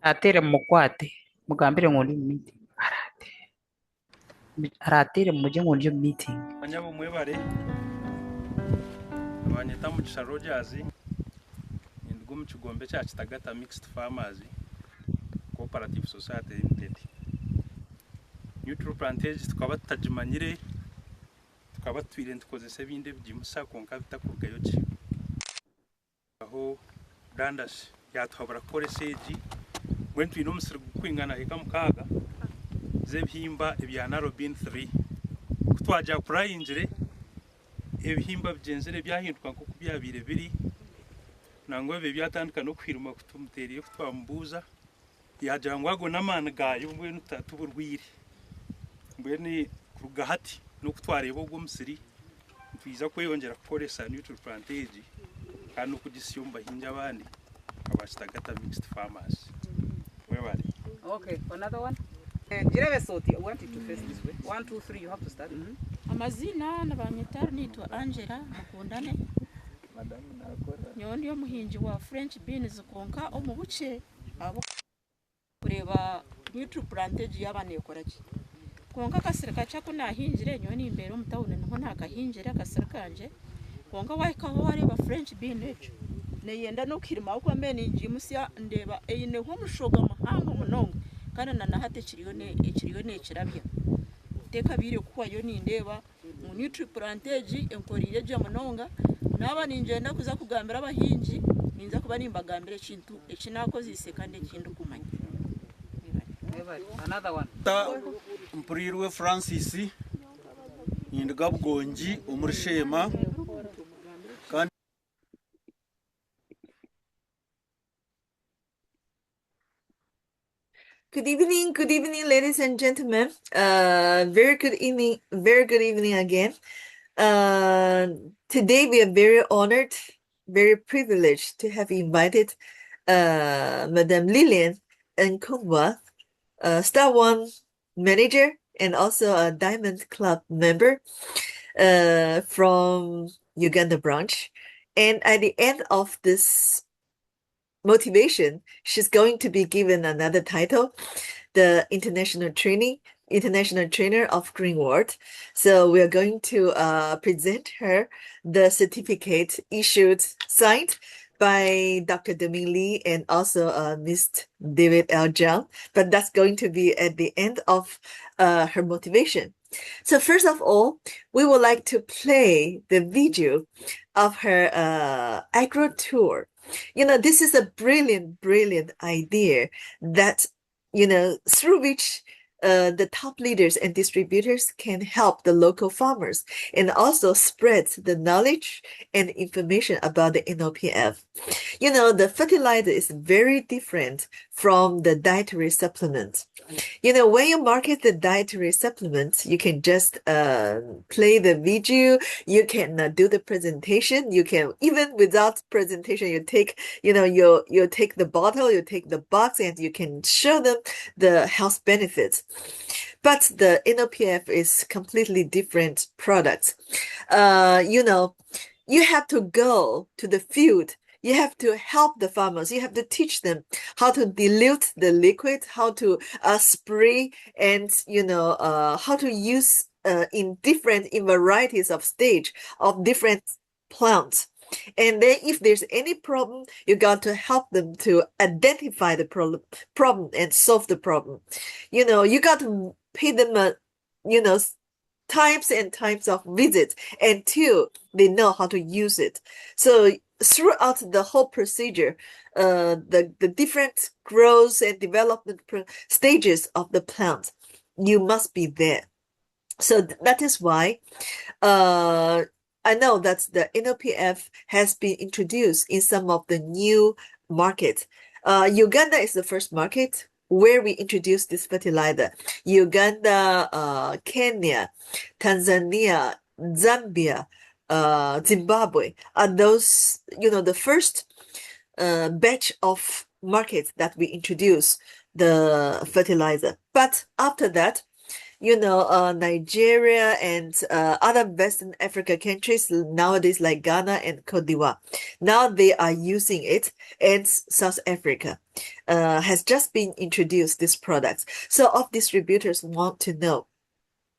Atere mukwate mugambire ngondi meeting aratere muje ngondi meeting Anyabo mwebare abanyeta mu Kisha Rogers indugum kigombe cya Kitagata Mixed Farmers Cooperative Society Limited. Neutral plantage tukaba tutajimanyire tukaba twire ntukozese binde byimusa konka bitakugayo ki aho dandash yatwabara kore seji wentu ino musiri kwingana heka mukaga zebihimba ebyana Robin 3 kutwaja kurayinjire ebihimba byenzere byahinduka nko kubyabire biri nangwa be byatandika no kwiruma kutumuteriye kutwambuza yajangwago namana gayo mbwe nutatuburwire mbwe ni kurugahati no kutwarebo gwo musiri twiza kweyongera kukoresa neutral plantage kandi kugisiyumba hinja abandi abashitagata mixed farmers webari. Okay, another one. Jirebe soti, I want it to face this way. 1 2 3, you have to start. Amazina nabanyetara nitwa Angela Mukundane. Madame nakora. Nyondi yo muhinji wa French beans konka omu buce abo kureba neutral plantage yabane yokoraki. Konka kasirika cyako nahinjire nyoni imbere umutawune naho nakahinjire akasirikanje. Konka wayikaho wareba French bean ejo. Neyenda no kirima uko mbene jimusya ndeba eyine ho mushoga mahanga munonga kana nanahate kiriyo ne kirabya. Teka biri kuwa yo nindeba mu neutral plantage enkorire je munonga naba ninjenda kuza kugambira abahinji ninza kuba nimbagambira kintu ekinakozise kandi kintu kumanya. Another one. Mpurirwe Francis Indgabgonji umurshema kandi Good evening, ladies and gentlemen. Very good evening again. Today we are very honored, very privileged to have invited Madame Liliane Nkundwa, Star One manager and also a Diamond Club member from Uganda branch. And at the end of this motivation, she's going to be given another title, the international trainer of Green World. So we are going to present her the certificate signed by Dr. Deming Lee and also Mr. David L. Zhang, but that's going to be at the end of her motivation. So first of all, we would like to play the video of her Agro-Tour. This is a brilliant idea that, through which the top leaders and distributors can help the local farmers and also spread the knowledge and information about the NOPF. The fertilizer is very different from the dietary supplement. When you market the dietary supplement, you can just play the video, you can do the presentation, you can, even without presentation, you take, you take the bottle, you take the box, and you can show them the health benefits. But the NOPF is completely different product. You have to go to the field. You have to help the farmers. You have to teach them how to dilute the liquid, how to spray, and how to use in varieties of stage of different plants. And then if there's any problem, you got to help them to identify the problem and solve the problem. You got to pay them times and times of visits until they know how to use it. So throughout the whole procedure, the different growth and development stages of the plant, you must be there. So that is why I know that the NOPF has been introduced in some of the new markets. Uganda is the first market where we introduced this fertilizer. Uganda, Kenya, Tanzania, Zambia, Zimbabwe are those, the first batch of markets that we introduced the fertilizer. But after that, Nigeria and other Western Africa countries nowadays like Ghana and Cote d'Ivoire. Now they are using it, and South Africa has just been introduced these products. So all distributors want to know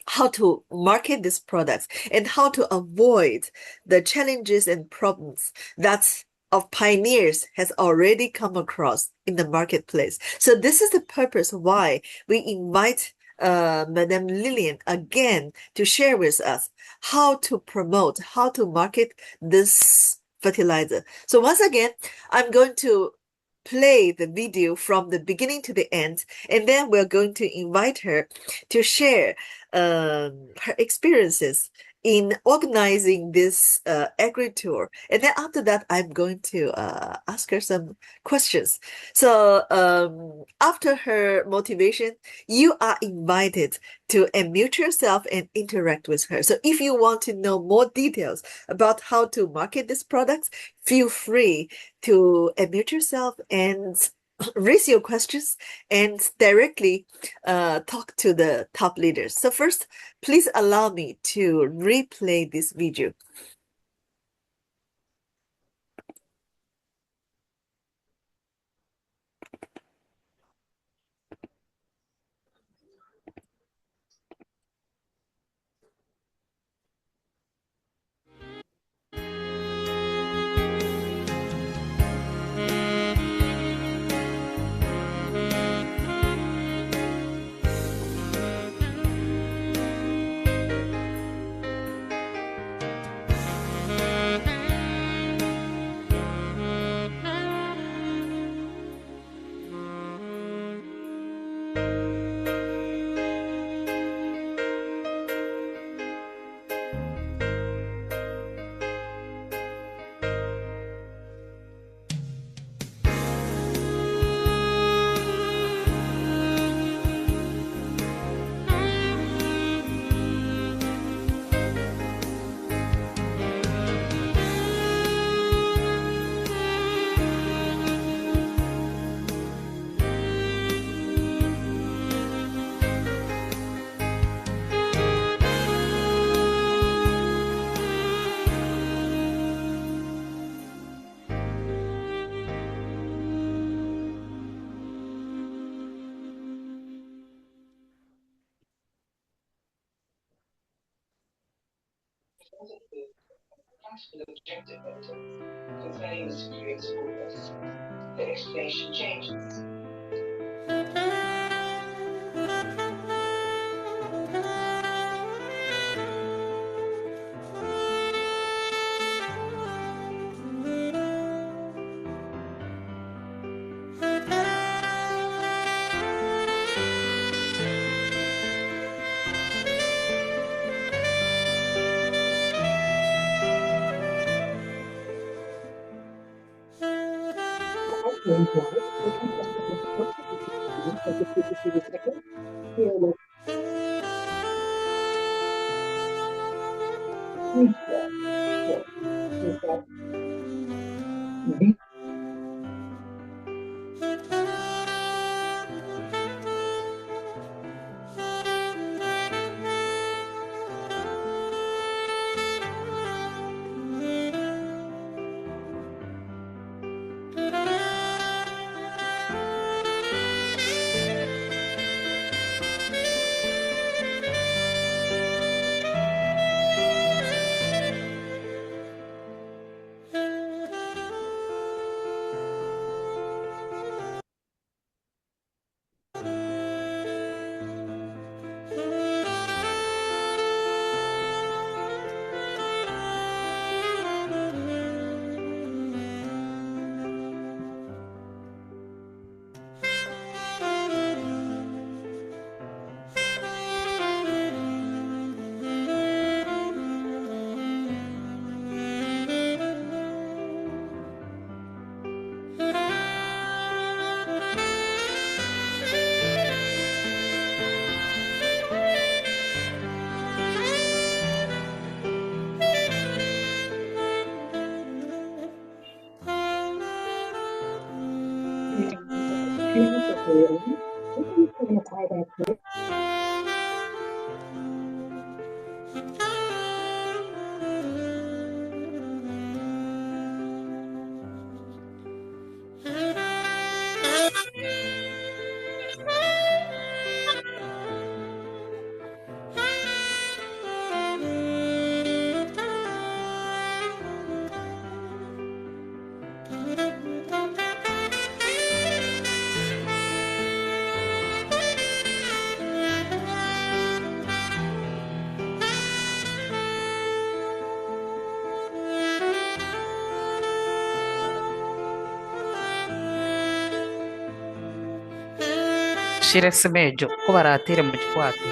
how to market these products and how to avoid the challenges and problems that of pioneers has already come across in the marketplace. So this is the purpose why we invite Madame Liliane again to share with us how to promote, how to market this fertilizer. So once again, I'm going to play the video from the beginning to the end, and then we're going to invite her to share her experiences in organizing this Agro-Tour. And then after that, I'm going to ask her some questions. So after her motivation, you are invited to unmute yourself and interact with her. So if you want to know more details about how to market these products, feel free to unmute yourself and raise your questions and directly talk to the top leaders. So first, please allow me to replay this video. shire semejo ko baratire mu kikwate.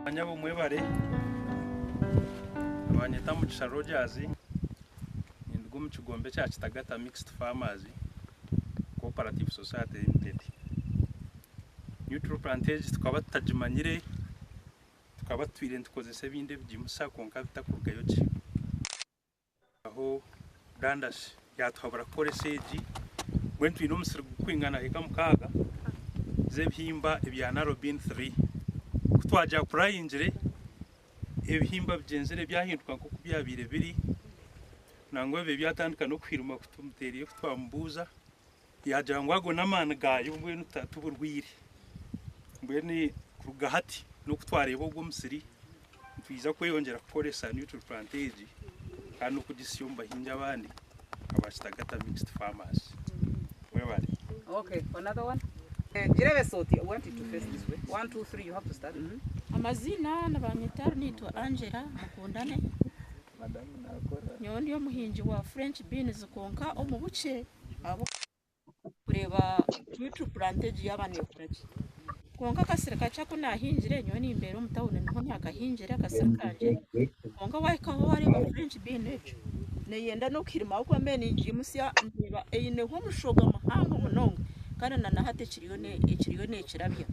Anyabo mwebare abanyeta mu Rogers indwo mu kigombe cya Kitagata Mixed Farmers Cooperative Society Limited. Neutral plantage tukaba tutajimanyire tukaba twire ntukozese binde byimusa konka bitakurugayo ki aho dandash yatwabura koreseji bwentu ino musiri kwingana heka mukaga zebihimba ebyana Robin 3 kutwaja kurayinjire ebihimba byenzere byahinduka nko kubyabire biri nangwa ebe byatandika no kwiruma kutumuteriye kutwambuza yajangwago namana gayo mbwenu tatuburwire mbwene kurugahati no kutwarebo bwo musiri twiza kweyongera kukoresa neutral plantage kandi kugisiyumba hinja abandi abashitagata mixed farmers webale. Okay, another one. Jirebe soti, I want you to face this way. 1 2 3, you have to start. Amazina nabanyitaru nitwa Angela Nkundane. Madame nakora. Nyondi yo muhinji wa French beans konka omu buce abo kureba neutral plantage y'abanekuraje. Konka kasirika cyako nahinjire nyoni imbere mu town niho ntakahinjire kasirikanje. Konka wayikaho wari wa French bean ejo. Neyenda no kirima uko mbene njimusya ndiba eyine ho mushoga mahanga munonga. Kana nanahate ekiriyone kirabya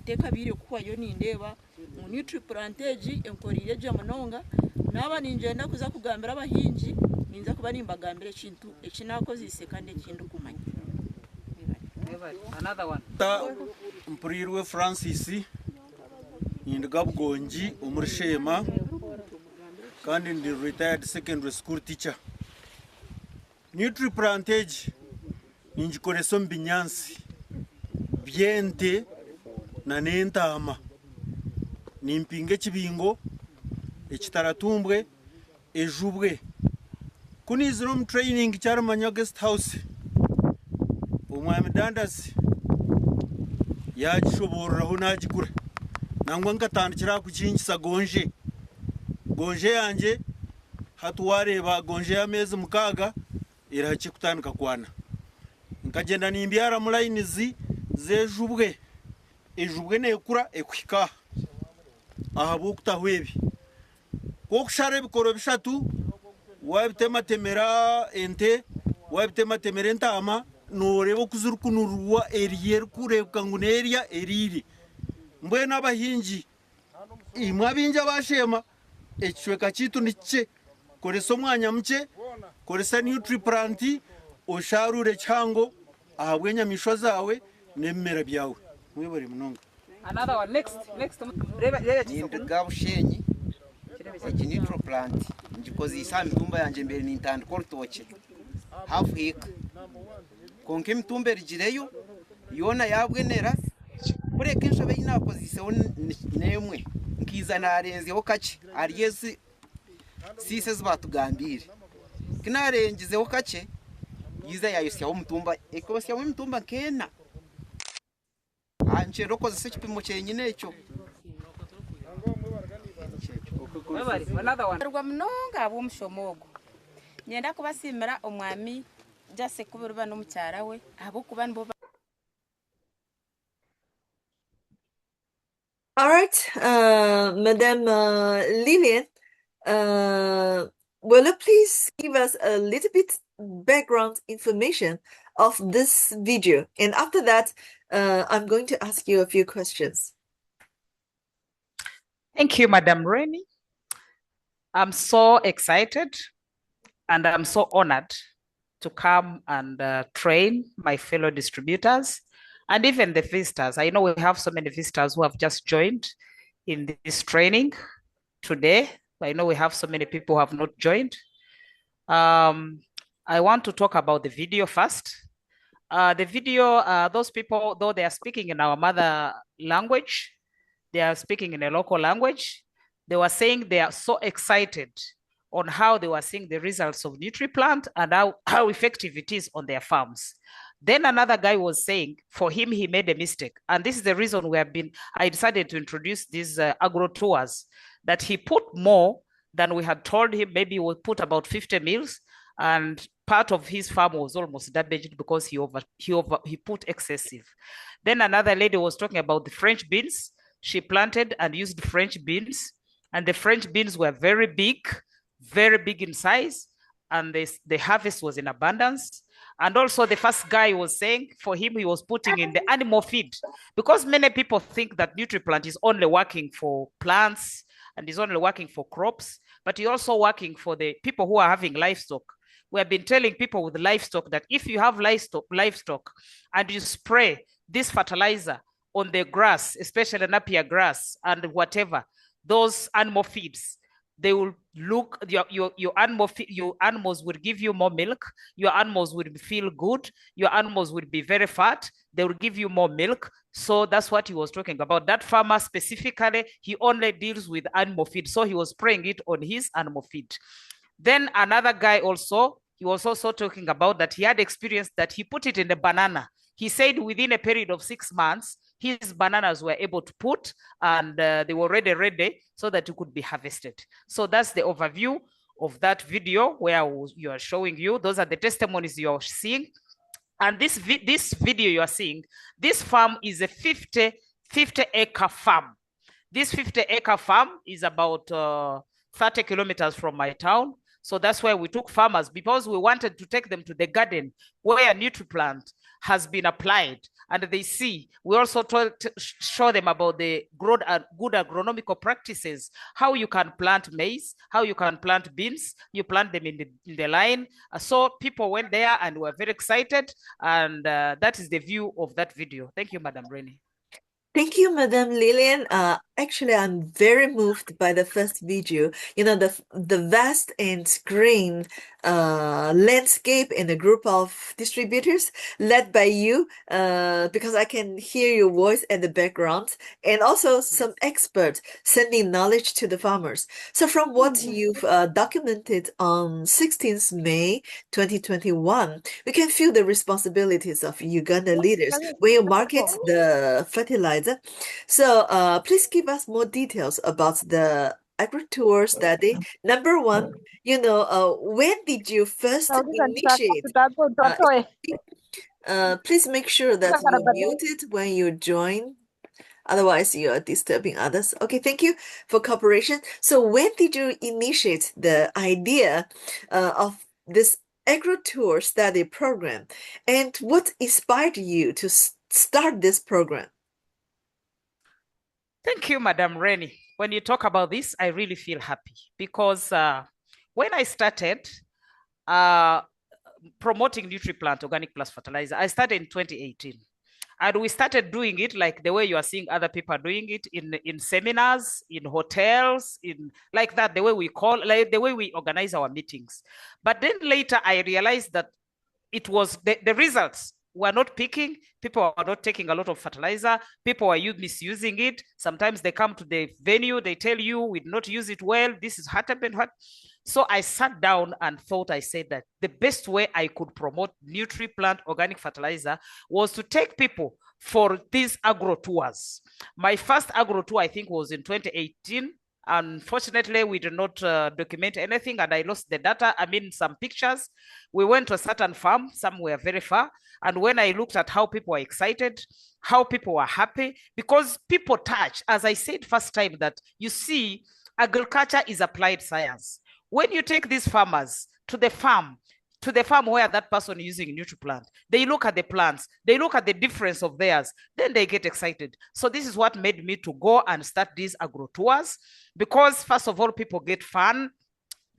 teka bire kuwa yo nindeba mu neutral plantage enkorire je munonga naba ninjenda kuza kugambira abahinji ninza kuba nimbagambira ekintu ekinakozise kandi ekintu kumanya. Another one. Mpurirwe Francis Ndgabgonji umurshema kandi ndi retired secondary school teacher. Neutral plantage ninjikoreso mbinyansi byente na nentama nimpinge kibingo ekitaratumbwe ejubwe kuniziro mu training cyarumanya guest house umwami dandasi yagishoboreraho nagikura nangwa nkatandikira kukinkisa gonje yanje hatuwareba gonje y'amezi mukaga irahaki kutandika kwana nkagenda nimbyara mu line zejubwe ejubwe nekura ekwika ahabo kutahwebi ko kushare bikoro bishatu wabitematemera ente wabitematemera entama norebo kuzurukunurwa eriyer kurebwa nguneria eriri mbwena abahinji imwe abinja bashema ekishweka kitu nice koreso mwanya mke koresa neutral plant osharure cyango ahabwenya misho zawe nemera byawe mwebore munonga. Another one. Next reba Ndgabushenyi neutral plant ngikoze isambi tumba yanje mbere nintandi kortoche hafu hika konke mitumbe rigireyo yona yabwenera bureke nshobe inakoziseho nemwe nkiza narenzeho kake ariyesi sise zibatugambire kinarengizeho kake yiza yayosyaho mutumba ekosyaho mutumba kena anje rokoze se kipimo cyenyine ekyo. Another one. Rwa mnonga ab'umushomogo nyenda kubasimira omwami jase kubiruba n'umucyara we abo kuba nibo All right, Madam Liliane, will you please give us a little bit background information of this video? And after that, I'm going to ask you a few questions. Thank you, Madam Rennie. I'm so excited and I'm so honored to come and train my fellow distributors and even the visitors. I know we have so many visitors who have just joined in this training today. I know we have so many people who have not joined. I want to talk about the video first. The video, those people, though they are speaking in our mother language, they are speaking in a local language, they were saying they are so excited on how they were seeing the results of NutriPlant and how effective it is on their farms. Then another guy was saying for him, he made a mistake. And this is the reason I decided to introduce these agro-tours, that he put more than we had told him. Maybe we'll put about 50 meals, and part of his farm was almost damaged because he put excessive. Then another lady was talking about the French beans. She planted and used French beans, and the French beans were very big in size, and the harvest was in abundance. And also the first guy was saying for him, he was putting in the animal feed, because many people think that NutriPlant is only working for plants and is only working for crops, but you're also working for the people who are having livestock. We have been telling people with livestock that if you have livestock and you spray this fertilizer on the grass, especially napier grass and whatever, those animal feeds, they will look, your animals will give you more milk, your animals will feel good, your animals will be very fat, they will give you more milk. So that's what he was talking about. That farmer specifically, he only deals with animal feed, so he was spraying it on his animal feed. Then another guy also, he was also talking about that he had experience that he put it in the banana. He said within a period of 6 months, his bananas were able to put, and they were already ready so that it could be harvested. So that's the overview of that video where you are showing you. Those are the testimonies you are seeing. And this video you are seeing, this farm is a 50-acre farm. This 50-acre farm is about 30 kilometers from my town. So that's why we took farmers, because we wanted to take them to the garden where NutriPlant has been applied, and they see. We also show them about the good agronomical practices, how you can plant maize, how you can plant beans, you plant them in the line. So people went there and were very excited, and that is the view of that video. Thank you, Madam Rennie. Thank you, Madam Liliane. Actually, I'm very moved by the first video. You know, the vast and green landscape and a group of distributors led by you, because I can hear your voice at the background, and also some experts sending knowledge to the farmers. So from what you've documented on 16th May 2021, we can feel the responsibilities of Uganda leaders when you market the fertilizer. So please give us more details about the Agro-Tour study. Number one, when did you first initiate? Please make sure that you're muted when you join. Otherwise, you are disturbing others. Okay, thank you for cooperation. So when did you initiate the idea of this Agro-Tour study program? And what inspired you to start this program? Thank you, Madam Rennie. When you talk about this, I really feel happy, because when I started promoting NutriPlant Organic Plus Fertilizer, I started in 2018. And we started doing it like the way you are seeing other people doing it, in seminars, in hotels, in like that, the way we organize our meetings. But then later I realized that it was the results were not picking. People are not taking a lot of fertilizer. People are misusing it. Sometimes they come to the venue, they tell you we did not use it well. This is happened. So I sat down and thought, I said that the best way I could promote NutriPlant organic fertilizer was to take people for these agro-tours. My first agro-tour, I think, was in 2018. Unfortunately, we did not document anything, and I lost the data. I mean, some pictures. We went to a certain farm, some were very far, And when I looked at how people were excited, how people were happy, because people touch, as I said first time, that you see, agriculture is applied science. When you take these farmers to the farm where that person is using NutriPlant, they look at the plants, they look at the difference of theirs, then they get excited. So this is what made me to go and start these agro-tours, because first of all, people get fun.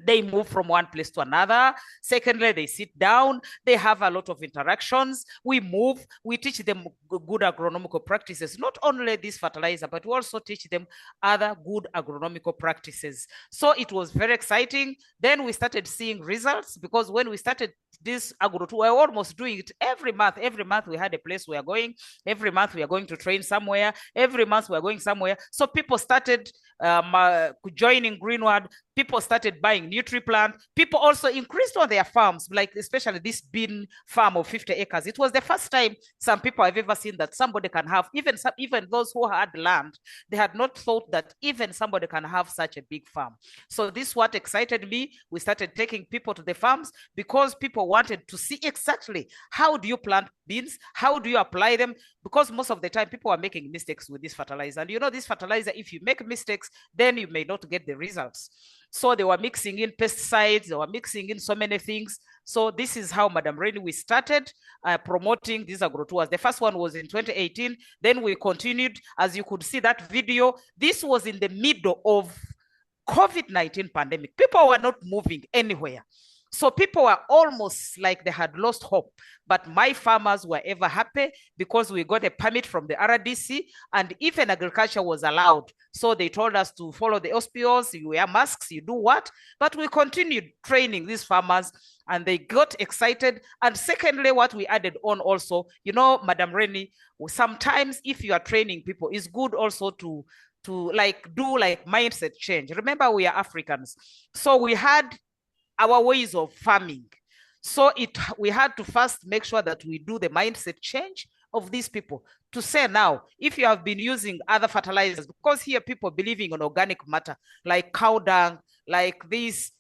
They move from one place to another. Secondly, they sit down. They have a lot of interactions. We move. We teach them good agronomical practices. Not only this fertilizer, but we also teach them other good agronomical practices. So it was very exciting. Then we started seeing results, because when we started this Agro-Tour, we were almost doing it every month. Every month we had a place we are going. Every month we are going to train somewhere. Every month we are going somewhere. So people started joining Greenwood. People started buying NutriPlant. People also increased on their farms, like especially this bean farm of 50 acres. It was the first time some people have ever seen that somebody can have, even those who had land, they had not thought that even somebody can have such a big farm. So this is what excited me. We started taking people to the farms because people wanted to see exactly how do you plant beans, how do you apply them, because most of the time people are making mistakes with this fertilizer. And you know, this fertilizer, if you make mistakes, then you may not get the results. So they were mixing in pesticides, they were mixing in so many things. So this is how, Madam Rainey, we started promoting these agro-tours. The first one was in 2018. Then we continued. As you could see that video, this was in the middle of COVID-19 pandemic. People were not moving anywhere. So people were almost like they had lost hope. But my farmers were ever happy because we got a permit from the RDC, and even agriculture was allowed. So they told us to follow the OSPOs, you wear masks, you do what? But we continued training these farmers and they got excited. And secondly, what we added on also, you know, Madam Rainey, sometimes if you are training people, it's good also to like do like mindset change. Remember, we are Africans. So we had our ways of farming. So we had to first make sure that we do the mindset change of these people to say, now, if you have been using other fertilizers, because here people believing in organic matter, like cow dung, like this.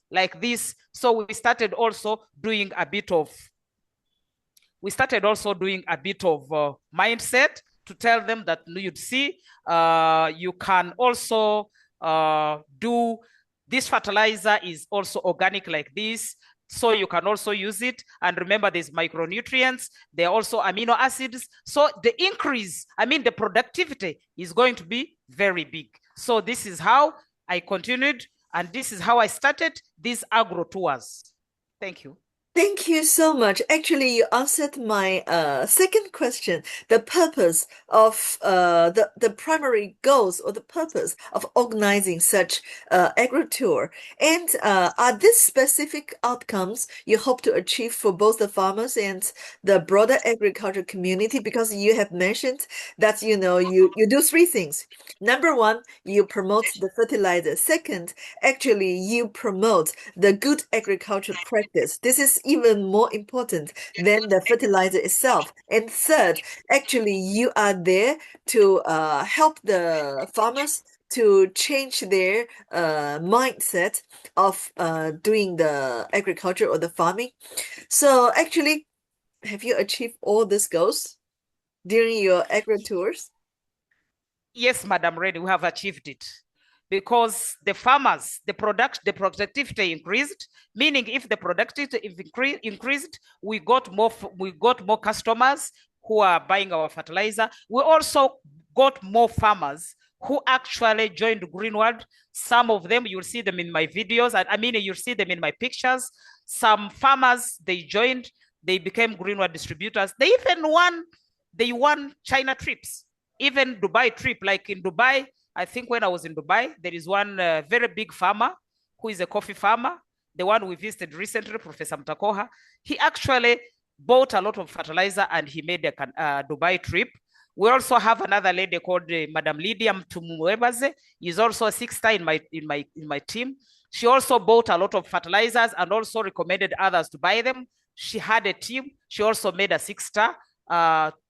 So we started also doing a bit of mindset to tell them that you'd see, you can also do this fertilizer is also organic like this, so you can also use it. And remember, there's micronutrients, there are also amino acids. So the increase, the productivity is going to be very big. So this is how I continued, and this is how I started these agro-tours. Thank you. Thank you so much. Actually, you answered my second question, the purpose of the primary goals or the purpose of organizing such agro-tour. And are these specific outcomes you hope to achieve for both the farmers and the broader agriculture community? Because you have mentioned that, you know, you do three things. Number one, you promote the fertilizer. Second, actually, you promote the good agriculture practice. This is even more important than the fertilizer itself. And third, actually, you are there to help the farmers to change their mindset of doing the agriculture or the farming. So actually, have you achieved all these goals during your agro-tours? Yes, Madam Reddy, we have achieved it. Because the farmers, the productivity increased, meaning if the productivity increased, we got more customers who are buying our fertilizer. We also got more farmers who actually joined Greenwood. Some of them, you'll see them in my videos. You'll see them in my pictures. Some farmers, they joined, they became Greenwood distributors. They even won China trips, even Dubai trip. Like in Dubai, I think when I was in Dubai, there is one very big farmer who is a coffee farmer, the one we visited recently, Professor Mtakoha. He actually bought a lot of fertilizer and he made a Dubai trip. We also have another lady called Madam Liliane Tumuwebaze. She's also a 6-star in my team. She also bought a lot of fertilizers and also recommended others to buy them. She had a team. She also made a 6-star.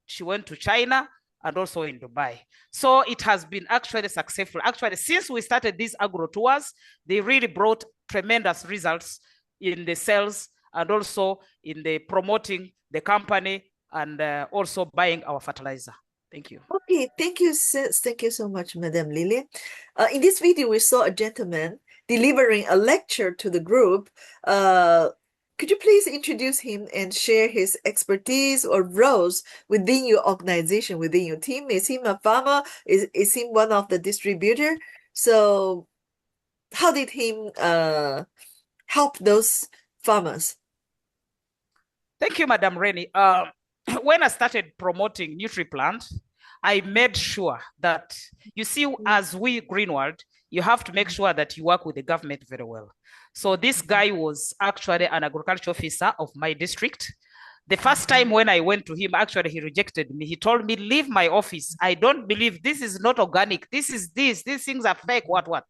She went to China and also in Dubai. So it has been actually successful. Actually, since we started these agro-tours, they really brought tremendous results in the sales and also in the promoting the company and also buying our fertilizer. Thank you. Okay, thank you, sis. Thank you so much, Madam Liliane. In this video, we saw a gentleman delivering a lecture to the group. Could you please introduce him and share his expertise or roles within your organization, within your team? Is he a farmer? Is he one of the distributor? So how did he help those farmers? Thank you, Madam Rennie. When I started promoting NutriPlant, I made sure that, you see, as we Greenworld, you have to make sure that you work with the government very well. So this guy was actually an agriculture officer of my district. The first time when I went to him, actually, he rejected me. He told me, leave my office. I don't believe this is not organic. This is this. These things are fake, what.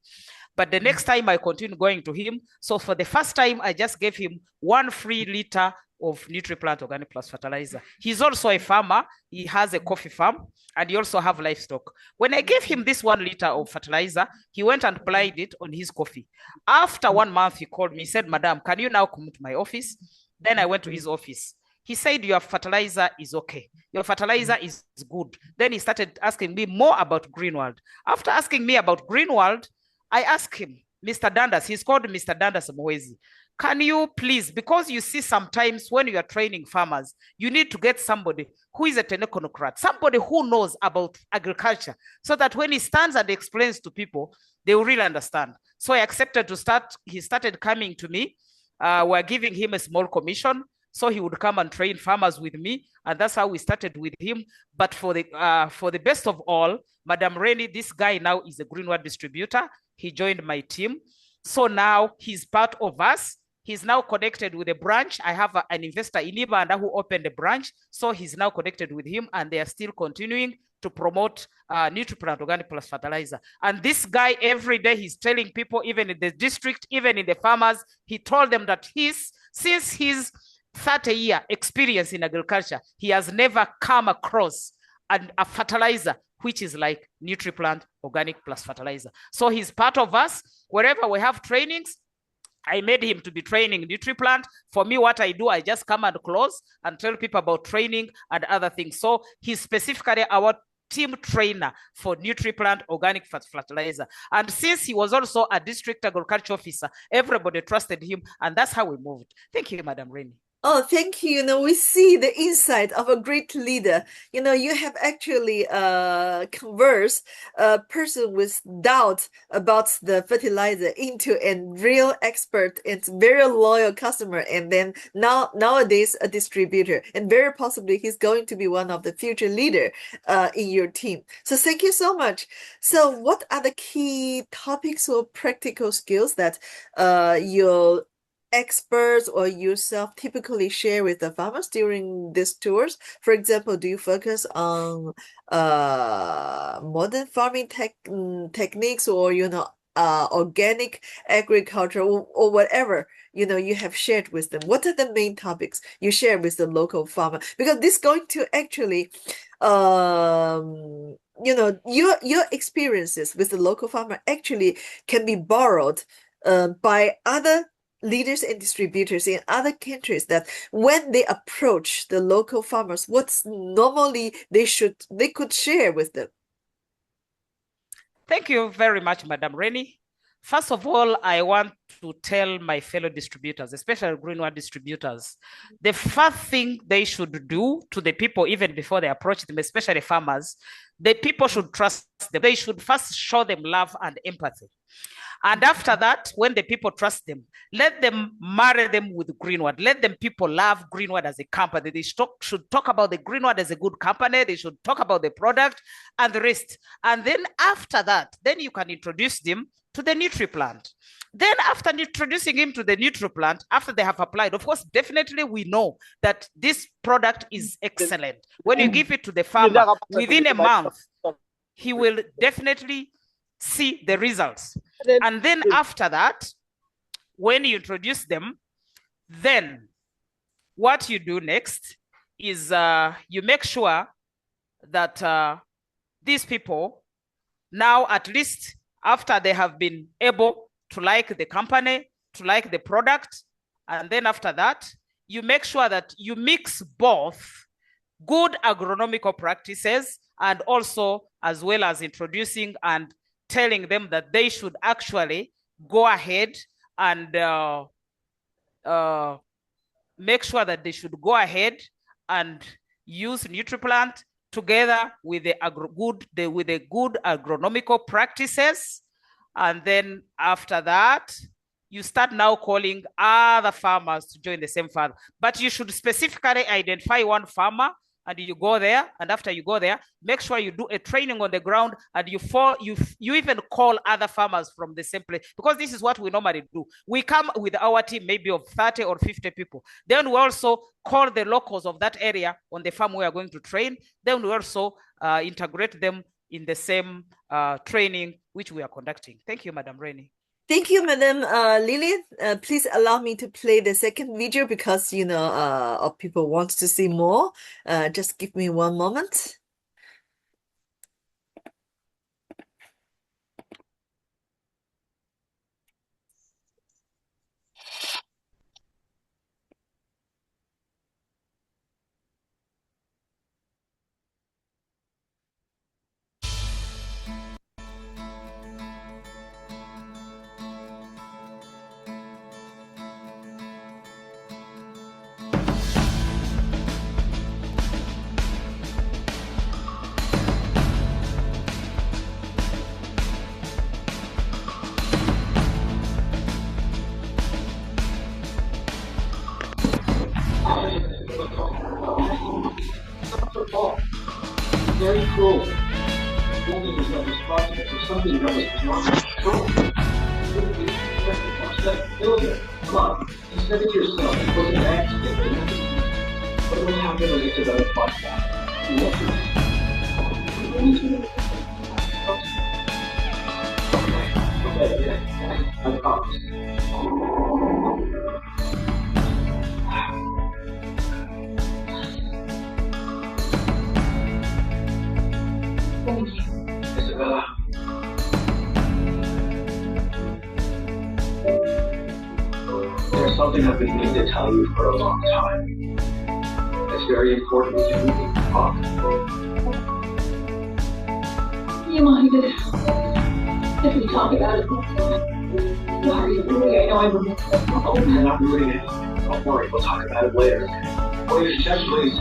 But the next time I continued going to him. So for the first time, I just gave him 1 free liter of NutriPlant Organic Plus fertilizer. He's also a farmer. He has a coffee farm, and he also have livestock. When I gave him this 1 liter of fertilizer, he went and applied it on his coffee. After 1 month, he called me. He said, Madam, can you now come to my office? Then I went to his office. He said, your fertilizer is okay. Your fertilizer is good. Then he started asking me more about Greenworld. After asking me about Greenworld, I asked him, Mr. Dandas, he's called Mr. Dandas Mwezi. Can you please, because you see sometimes when you are training farmers, you need to get somebody who is a technocrat, somebody who knows about agriculture, so that when he stands and explains to people, they will really understand. So I accepted to start. He started coming to me. We're giving him a small commission, so he would come and train farmers with me. And that's how we started with him. But for the best of all, Madam Rennie, this guy now is a Greenworld distributor. He joined my team. So now he's part of us. He's now connected with a branch. I have an investor in Ibanda who opened a branch. So he's now connected with him, and they are still continuing to promote NutriPlant Organic Plus fertilizer. And this guy, every day, he's telling people, even in the district, even in the farmers, he told them that since his 30-year experience in agriculture, he has never come across a fertilizer which is like NutriPlant Organic Plus fertilizer. So he's part of us. Wherever we have trainings, I made him to be training NutriPlant. For me, what I do, I just come and close and tell people about training and other things. So he's specifically our team trainer for NutriPlant Organic fertilizer. And since he was also a district agriculture officer, everybody trusted him, and that's how we moved. Thank you, Madam Rennie. Oh, thank you. You know, we see the insight of a great leader. You know, you have actually conversed a person with doubt about the fertilizer into a real expert and very loyal customer, and then nowadays a distributor, and very possibly he's going to be one of the future leader in your team. So thank you so much. So what are the key topics or practical skills that your experts or yourself typically share with the farmers during these tours? For example, do you focus on modern farming techniques, or organic agriculture, or whatever you have shared with them? What are the main topics you share with the local farmer? Because this is going to actually your experiences with the local farmer actually can be borrowed by other leaders and distributors in other countries, that when they approach the local farmers, what's normally they could share with them. Thank you very much, Madam Rennie. First of all, I want to tell my fellow distributors, especially Greenworld distributors, the first thing they should do to the people, even before they approach them, especially farmers, the people should trust them. They should first show them love and empathy. And after that, when the people trust them, let them marry them with Greenworld. Let them people love Greenworld as a company. They should talk about the Greenworld as a good company. They should talk about the product and the rest. And then after that, then you can introduce them to the NutriPlant. Then after introducing him to the NutriPlant, after they have applied, of course, definitely we know that this product is excellent. When you give it to the farmer, within a month, he will definitely see the results. And then after that, when you introduce them, then what you do next is you make sure that these people now, at least after they have been able to like the company, to like the product, and then after that, you make sure that you mix both good agronomical practices, and also as well as introducing and telling them that they should actually go ahead and make sure that they should go ahead and use NutriPlant together with the good agronomical practices. And then after that, you start now calling other farmers to join the same farm. But you should specifically identify one farmer and you go there. And after you go there, make sure you do a training on the ground and you even call other farmers from the same place, because this is what we normally do. We come with our team maybe of 30 or 50 people. Then we also call the locals of that area on the farm we are going to train. Then we also integrate them in the same training which we are conducting. Thank you, Madam Rennie. Thank you, Madam Liliane. Please allow me to play the second video because, people want to see more. Just give me one moment. Very cruel. The woman was not responsible for something that was beyond her control. Failure. Come on, you said it yourself. It was an accident. What will happen when it's another podcast? You want to? Okay, yeah. I promise. Thank you, Isabella. There's something I've been meaning to tell you for a long time. It's very important to me to talk. You mind if we talk about it? Why are you doing? I know I'm ruining it. Oh, you're not ruining it. Don't worry, we'll talk about it later. Please, check, please.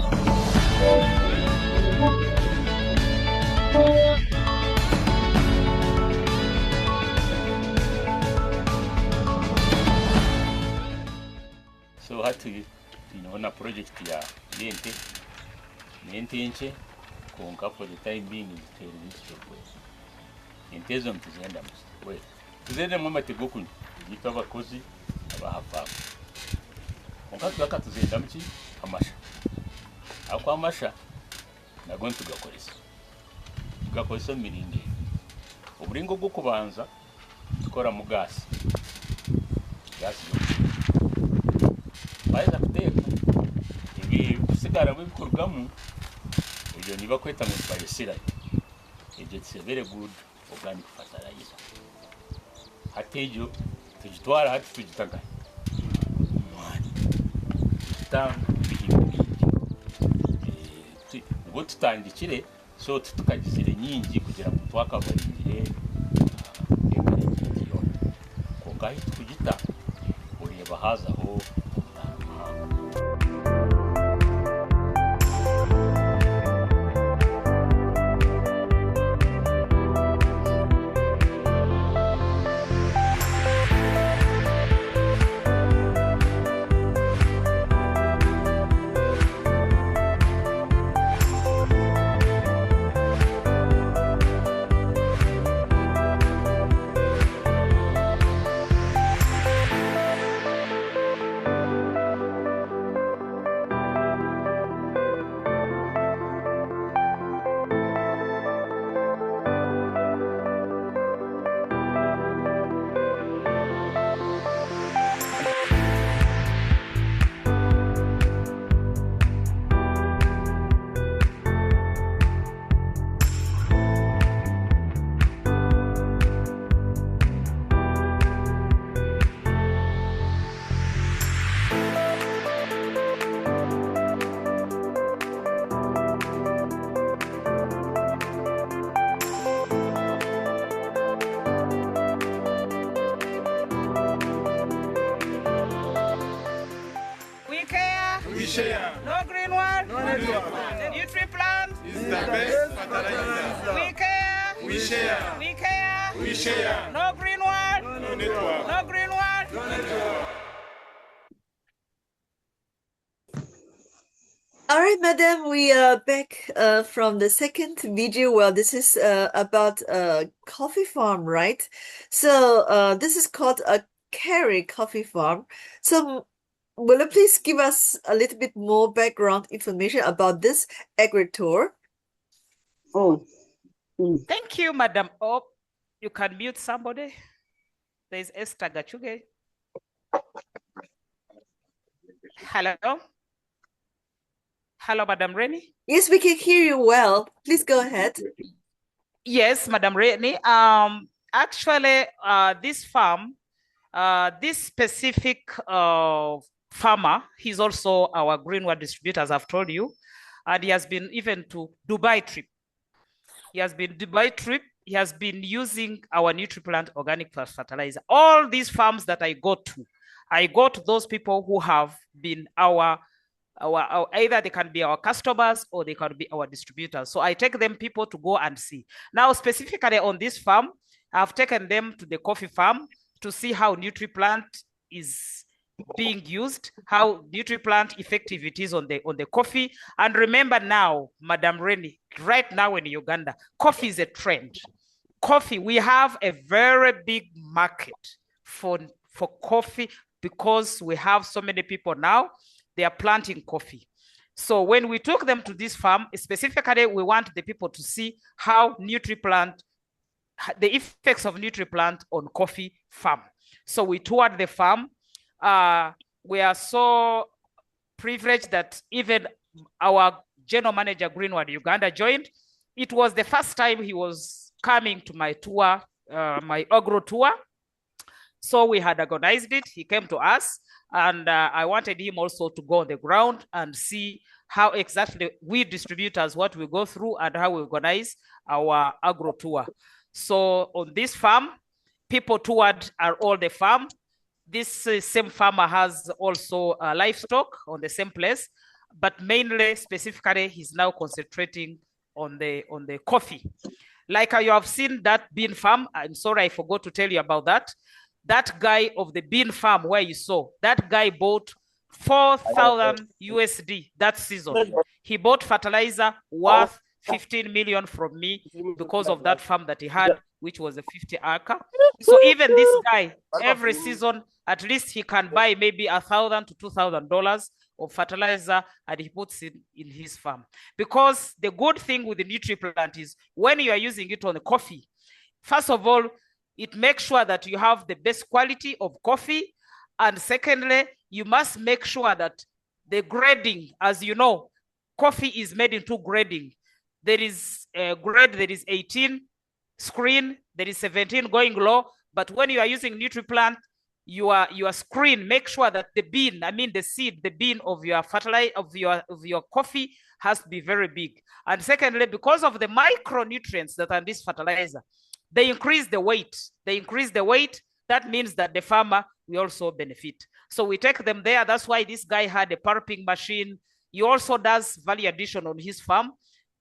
So hati tunaona project ya Nente nche konka for the time being is telling this report. Intezo mtizenda mwe. Tuzende mama tegokuni yitwa abakozi abahafa. Konka twaka tuzenda mchi amasha. Ako amasha nago tugakoresa. Tugakoresa miringe. Oburingo bwo kubanza tukora mu gas. Gas baza kuteka ibi kusigara bikurugamo ibyo niba kweta mu biosira it's a very good organic fertilizer hatejo tujitwara hati tujitanga ngo tutandikire so tukagizire nyingi kugira ngo twakabarindire ko gahi tujita ureba hazaho share. We care. We share. No green one. No network. No green one. No network. All right, madam, we are back from the second video. Well, this is about a coffee farm, right? So this is called a Carry Coffee Farm. So will you please give us a little bit more background information about this Agro-Tour? Thank you, Madam. Oh, you can mute somebody. There's Esther Gachuge. Hello. Hello, Madam Rennie. Yes, we can hear you well. Please go ahead. Yes, Madam Rennie. Actually, this farm, this specific farmer, he's also our Greenwood distributor, as I've told you, and he has been even to Dubai trip. He has been Dubai trip. He has been using our NutriPlant organic fertilizer. All these farms that I go to those people who have been our either they can be our customers or they can be our distributors. So I take them people to go and see. Now, specifically on this farm, I've taken them to the coffee farm to see how NutriPlant is being used, how NutriPlant effective it is on the coffee. And remember now, Madam Rennie, right now in Uganda, coffee is a trend. Coffee, we have a very big market for coffee because we have so many people now, they are planting coffee. So when we took them to this farm, specifically, we want the people to see how NutriPlant, the effects of NutriPlant on coffee farm. So we toured the farm. We are so privileged that even our general manager, Greenwood Uganda, joined. It was the first time he was coming to my tour, my Agro-Tour. So we had organized it. He came to us, and I wanted him also to go on the ground and see how exactly we distributors, what we go through and how we organize our Agro-Tour. So on this farm, people toured all the farm. This same farmer has also livestock on the same place, but mainly, specifically, he's now concentrating on the coffee. Like you have seen that bean farm, I'm sorry, I forgot to tell you about that. That guy of the bean farm where you saw, that guy bought 4,000 USD that season. He bought fertilizer worth 15 million from me because of that farm that he had, which was a 50 acre. So even this guy, every season, at least he can buy maybe $1,000 to $2,000 of fertilizer, and he puts it in his farm. Because the good thing with the NutriPlant is when you are using it on the coffee, first of all, it makes sure that you have the best quality of coffee. And secondly, you must make sure that the grading, as you know, coffee is made into grading. There is a grade, there is 18 screen, there is 17 going low. But when you are using NutriPlant, your screen, make sure that the bean, I mean the seed, the bean of your fertilizer, of your coffee has to be very big. And secondly, because of the micronutrients that are in this fertilizer, they increase the weight. They increase the weight. That means that the farmer will also benefit. So we take them there. That's why this guy had a pulping machine. He also does value addition on his farm.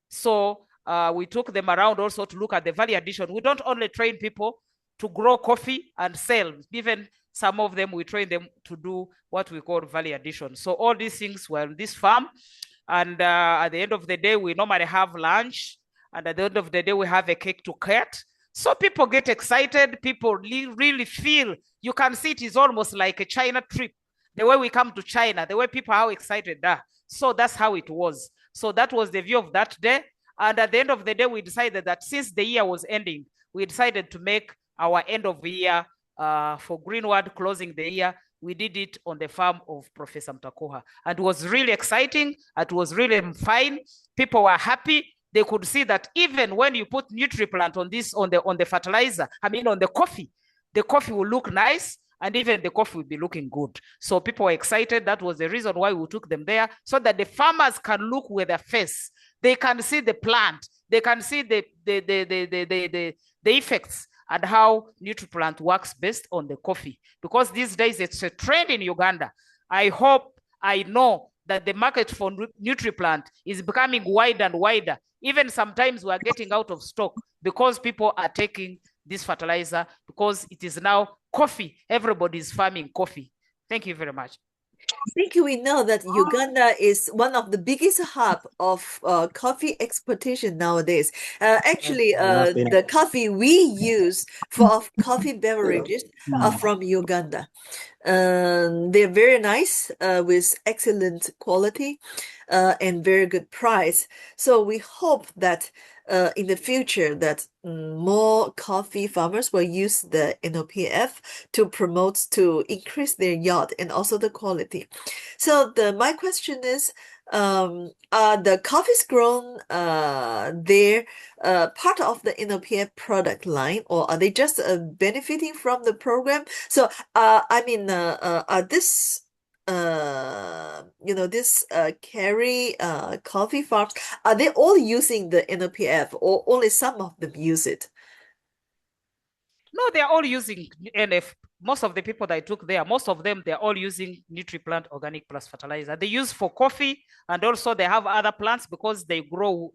So we took them around also to look at the value addition. We don't only train people to grow coffee and sell. Even some of them, we train them to do what we call value addition. So all these things were on this farm. And at the end of the day, we normally have lunch. And at the end of the day, we have a cake to cut. So people get excited. People really feel, you can see it is almost like a China trip. The way we come to China, the way people are excited there. So that's how it was. So that was the view of that day. And at the end of the day, we decided that since the year was ending, we decided to make our end of the year for Greenwood, closing the year. We did it on the farm of Professor Mtakoha. And it was really exciting. It was really fine. People were happy. They could see that even when you put NutriPlant on this, on the fertilizer, I mean on the coffee will look nice, and even the coffee will be looking good. So people were excited. That was the reason why we took them there, so that the farmers can look with their face. They can see the plant. They can see the effects and how NutriPlant works best on the coffee. Because these days it's a trend in Uganda. I know that the market for NutriPlant is becoming wider and wider. Even sometimes we are getting out of stock. because people are taking this fertilizer because it is now coffee. Everybody is farming coffee. Thank you very much. I think we know that Uganda is one of the biggest hub of coffee exportation nowadays. Actually, the coffee we use for coffee beverages are from Uganda. They're very nice with excellent quality and very good price. So we hope that in the future that more coffee farmers will use the NOPF to promote, to increase their yield and also the quality. So my question is, are the coffees grown there part of the NOPF product line, or are they just benefiting from the program? So I mean, are this this carry coffee farms, are they all using the NOPF or only some of them use it? No, they're all using NF. Most of the people that I took there, most of them, they're all using NutriPlant Organic Plus fertilizer. They use for coffee, and also they have other plants because they grow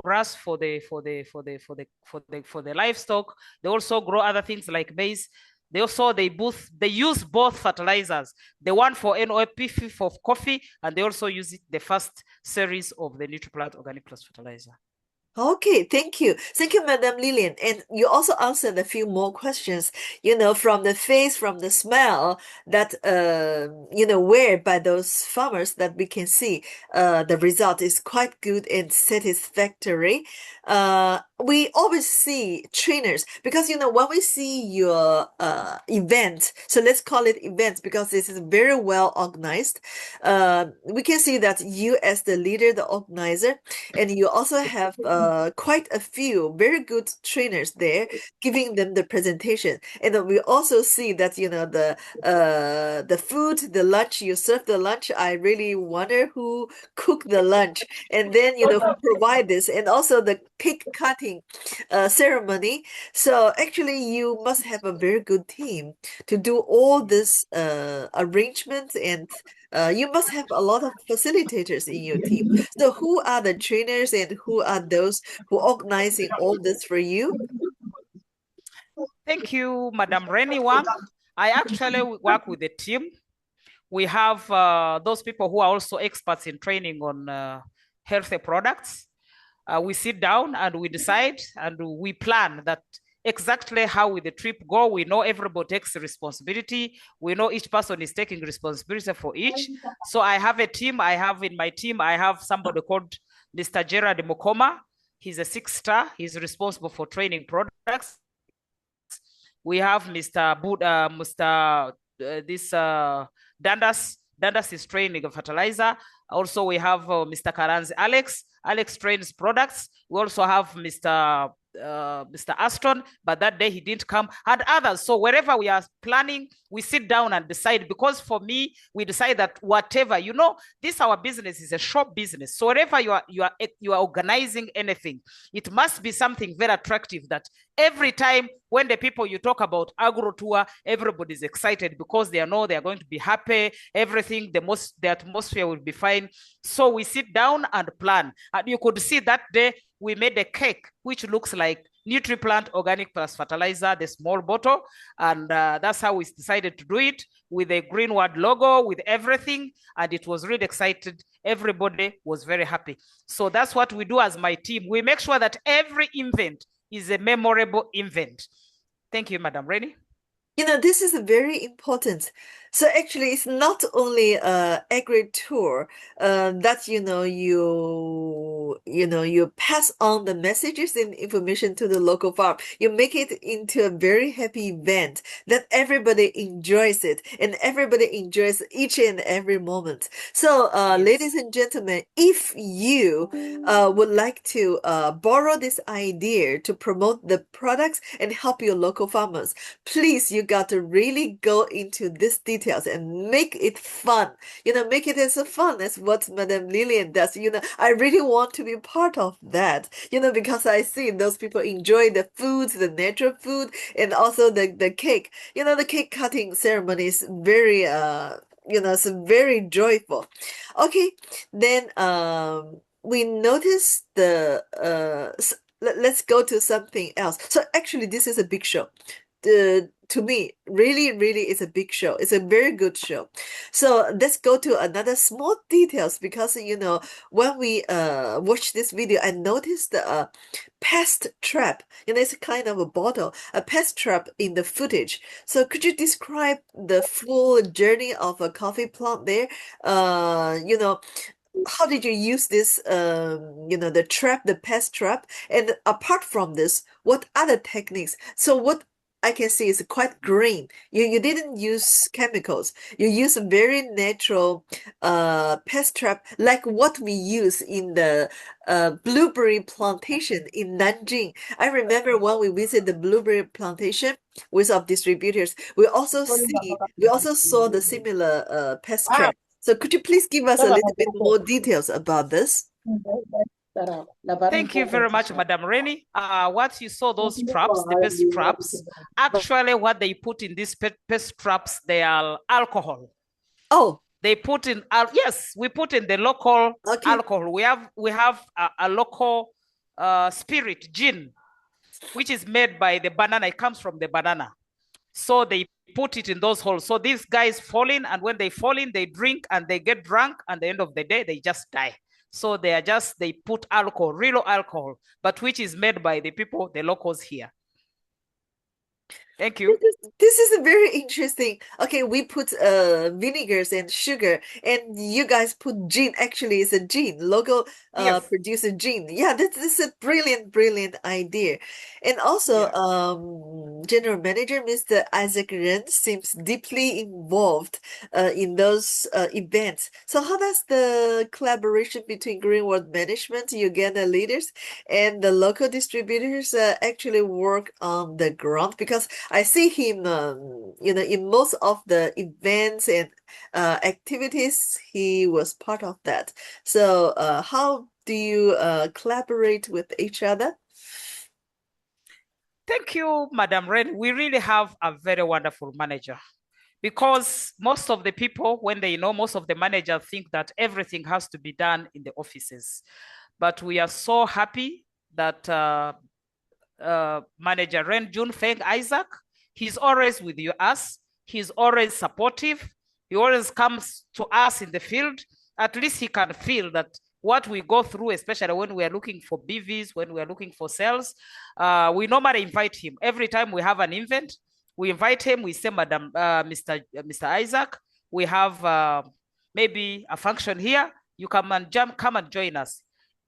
grass for the livestock. They also grow other things like maize. They use both fertilizers, the one for NOPF for coffee, and they also use the first series of the NutriPlant Organic Plus fertilizer. Okay, thank you. Thank you, Madam Liliane. And you also answered a few more questions, from the face, from the smell that, wear by those farmers, that we can see the result is quite good and satisfactory. We always see trainers because, when we see your event, so let's call it events because this is very well organized. We can see that you as the leader, the organizer, and you also have quite a few very good trainers there giving them the presentation. And then we also see that, the food, the lunch, you serve the lunch. I really wonder who cooked the lunch and then, who provide this, and also the cake cutting ceremony. So actually you must have a very good team to do all this arrangements, and you must have a lot of facilitators in your team. So who are the trainers and who are those who are organizing all this for you? Thank you, Madam Reni Wang. I actually work with a team. We have those people who are also experts in training on healthy products. We sit down and we decide and we plan that exactly how will the trip go. We know everybody takes responsibility. We know each person is taking responsibility for each. So I have a team. In my team, I have somebody called Mr. Gerard Mukoma. He's a 6-star. He's responsible for training products. We have Mr. Dandas. Dandas is training a fertilizer. Also, we have Mr. Karanzi Alex trains products. We also have Mr. Aston, but that day he didn't come, and others. So wherever we are planning, we sit down and decide, because for me, we decide that whatever, our business is a shop business. So wherever you are organizing anything, it must be something very attractive that every time when the people you talk about Agro-Tour, everybody is excited because they know they are going to be happy. Everything, the atmosphere will be fine. So we sit down and plan. And you could see that day we made a cake which looks like NutriPlant Organic Plus fertilizer, the small bottle, and that's how we decided to do it, with a Greenwood logo, with everything, and it was really excited. Everybody was very happy. So that's what we do as my team. We make sure that every event is a memorable event. Thank you, Madam Reni. This is very important. So actually, it's not only Agro-Tour that you pass on the messages and information to the local farm. You make it into a very happy event that everybody enjoys it, and everybody enjoys each and every moment. So, Yes. ladies and gentlemen, if you would like to borrow this idea to promote the products and help your local farmers, please, you got to really go into these details and make it fun. Make it as fun as what Madam Liliane does. I really want to be part of that, because I see those people enjoy the foods, the natural food, and also the cake. The cake cutting ceremony is very, it's very joyful. Okay, then we notice the let's go to something else. So actually, this is a big show. To me, really, really, it's a big show. It's a very good show. So let's go to another small details because when we watch this video, I noticed the pest trap. It's a kind of a bottle, a pest trap in the footage. So could you describe the full journey of a coffee plant there? How did you use this the trap, the pest trap, and apart from this, what other techniques? So what I can see is quite green. You didn't use chemicals. You use a very natural pest trap like what we use in the blueberry plantation in Nanjing. I remember when we visited the blueberry plantation with our distributors, we also saw the similar pest trap. So could you please give us a little bit more details about this? Thank you very much, Madam Reni. What you saw, those traps, the pest traps, actually what they put in these pest traps, they are alcohol. Oh. They put in, yes, we put in the local alcohol. We have a local spirit, gin, which is made by the banana. It comes from the banana. So they put it in those holes. So these guys fall in, and when they fall in, they drink and they get drunk. And at the end of the day, they just die. So they put alcohol, real alcohol, but which is made by the people, the locals here. Thank you. This is very interesting. Okay, we put vinegars and sugar, and you guys put gin. Actually, it's a gin, local producer gin. Yeah, this is a brilliant idea. And also, General Manager Mr. Isaac Ren seems deeply involved in those events. So how does the collaboration between Greenwood Management, Uganda leaders, and the local distributors actually work on the ground? Because I see him, in most of the events and activities, he was part of that. So, how do you collaborate with each other? Thank you, Madam Ren. We really have a very wonderful manager, because most of the people, when most of the managers think that everything has to be done in the offices. But we are so happy that Manager Ren Jun Feng Isaac, he's always with us. He's always supportive. He always comes to us in the field. At least he can feel that what we go through, especially when we are looking for BVs, when we are looking for sales, we invite him. Every time we have an event, we invite him. We say, Mr. Isaac, we have maybe a function here. You come and join us.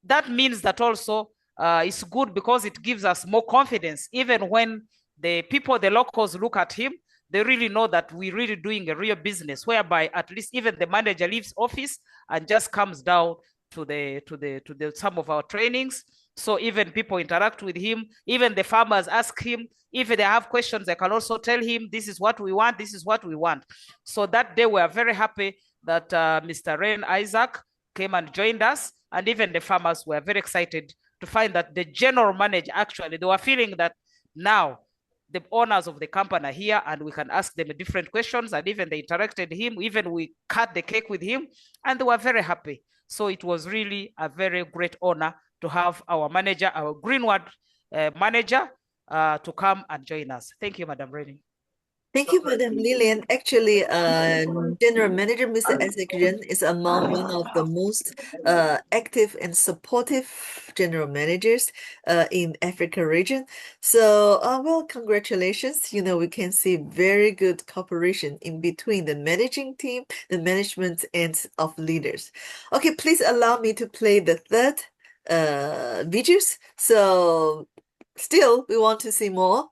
That means that also it's good because it gives us more confidence. Even when the locals look at him, they really know that we're really doing a real business, whereby at least even the manager leaves office and just comes down to some of our trainings. So even people interact with him, even the farmers ask him if they have questions. They can also tell him, this is what we want, this is what we want. So that day we are very happy that Mr. Ren Isaac came and joined us, and even the farmers were very excited to find that the general manager, actually they were feeling that now the owners of the company are here and we can ask them different questions, and even they interacted him, even we cut the cake with him, and they were very happy. So it was really a very great honor to have our manager, our Greenwood manager, to come and join us. Thank you, Madam Rennie. Thank you, Madam Liliane. Actually, General Manager Mr. Isaac Ren is among one of the most active and supportive general managers in Africa region. So, well, congratulations. We can see very good cooperation in between the managing team, the management, and of leaders. Okay, please allow me to play the third videos. So, still, we want to see more.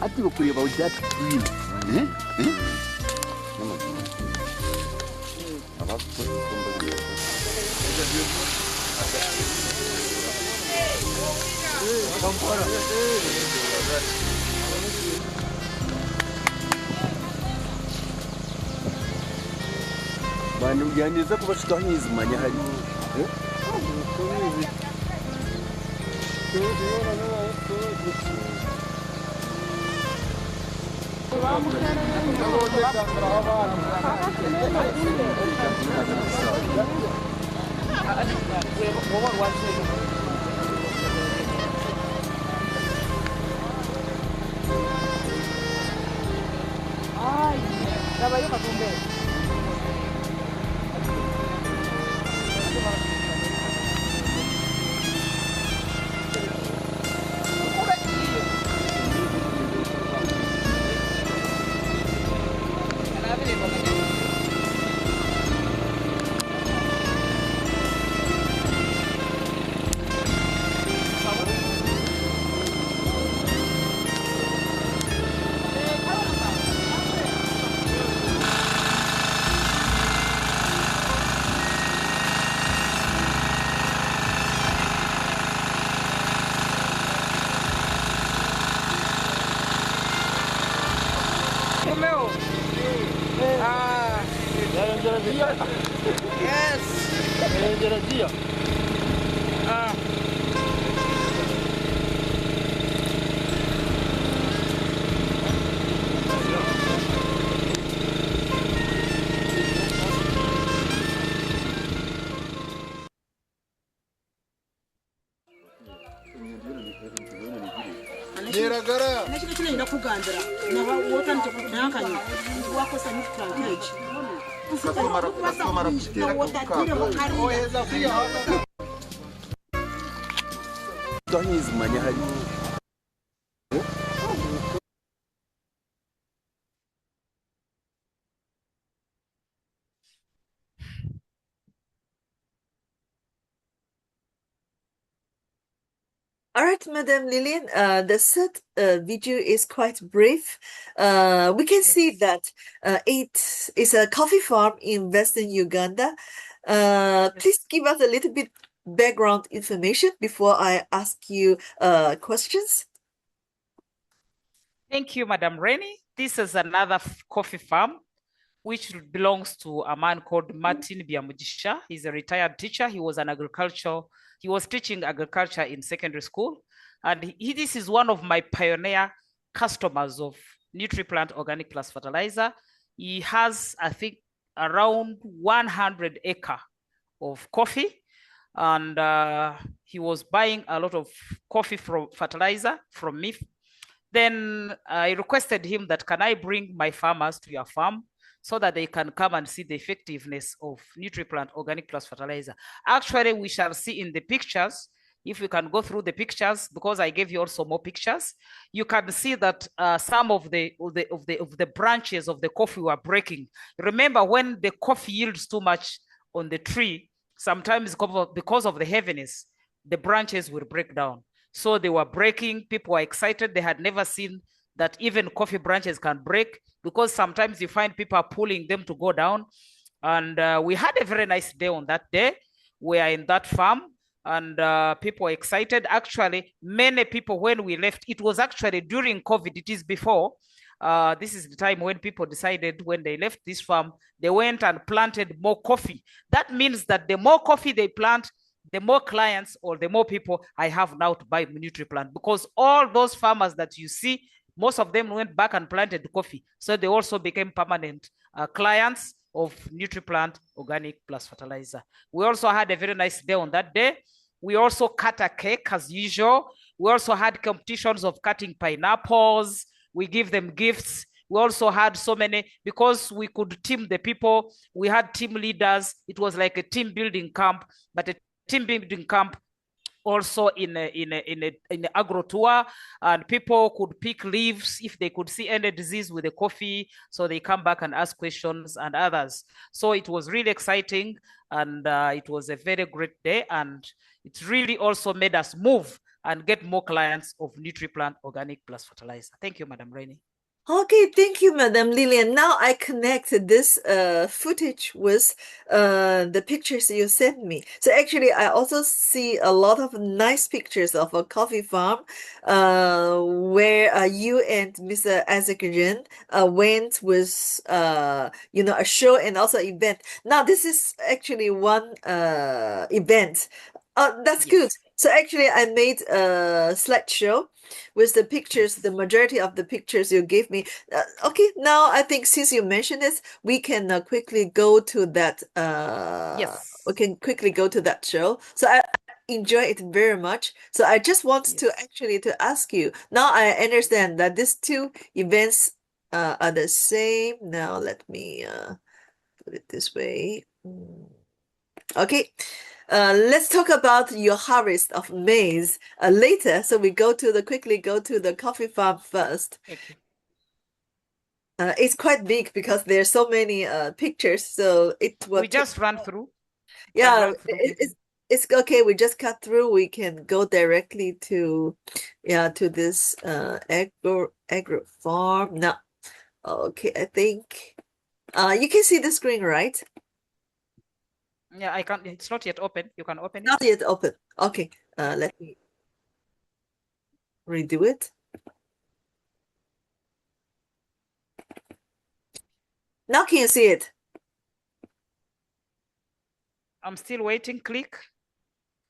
Ati kureba ujat green. Bantu byangiza kubashikaho izimanya hari. All right, Madam Liliane, the third video is quite brief. We can see that it is a coffee farm in Western Uganda. Please give us a little bit background information before I ask you questions. Thank you, Madam Rennie. This is another coffee farm which belongs to a man called Martin Byamujisha. He's a retired teacher. He was teaching agriculture in secondary school. And this is one of my pioneer customers of NutriPlant Organic Plus Fertilizer. He has, I think, around 100 acres of coffee. And he was buying a lot of coffee from fertilizer from me. Then I requested him that, can I bring my farmers to your farm so that they can come and see the effectiveness of NutriPlant Organic Plus Fertilizer. Actually, we shall see in the pictures, if we can go through the pictures, because I gave you also more pictures, you can see that some of the branches of the coffee were breaking. Remember, when the coffee yields too much on the tree, sometimes because of the heaviness, the branches will break down. So they were breaking. People were excited. They had never seen that even coffee branches can break, because sometimes you find people are pulling them to go down. And we had a very nice day on that day. We are in that farm, and people were excited. Actually, many people, when we left, it was actually during COVID. It is before. This is the time when people decided, when they left this farm, they went and planted more coffee. That means that the more coffee they plant, the more clients or the more people I have now to buy NutriPlant, because all those farmers that you see, most of them went back and planted coffee. So they also became permanent clients. of NutriPlant organic plus fertilizer. We also had a very nice day on that day. We also cut a cake as usual. We also had competitions of cutting pineapples. We give them gifts. We also had so many, because we could team the people. We had team leaders. It was like a team building camp, but a team building camp also in the Agro-Tour, and people could pick leaves if they could see any disease with the coffee, so they come back and ask questions and others. So it was really exciting, and it was a very great day, and it really also made us move and get more clients of NutriPlant organic plus fertilizer. Thank you, Madam Rainey. Okay, thank you, Madam Liliane. Now I connected this footage with the pictures you sent me. So actually, I also see a lot of nice pictures of a coffee farm where you and Mr. Isaac Ren went with a show and also event. Now this is actually one event. That's good. So actually, I made a slideshow with the pictures, the majority of the pictures you gave me. Okay, now I think since you mentioned this, we can quickly go to that. Yes. We can quickly go to that show. So I enjoy it very much. So I just want to actually to ask you. Now I understand that these two events are the same. Now let me put it this way. Okay. Let's talk about your harvest of maize later. So we quickly go to the coffee farm first. Okay. It's quite big because there's so many pictures. So we just run through. Yeah, it's okay. We just cut through. We can go directly to this agro farm now. Okay, I think you can see the screen, right? Yeah, I can't. It's not yet open. You can open it. Not yet open. Okay. Let me redo it. Now can you see it? I'm still waiting. Click.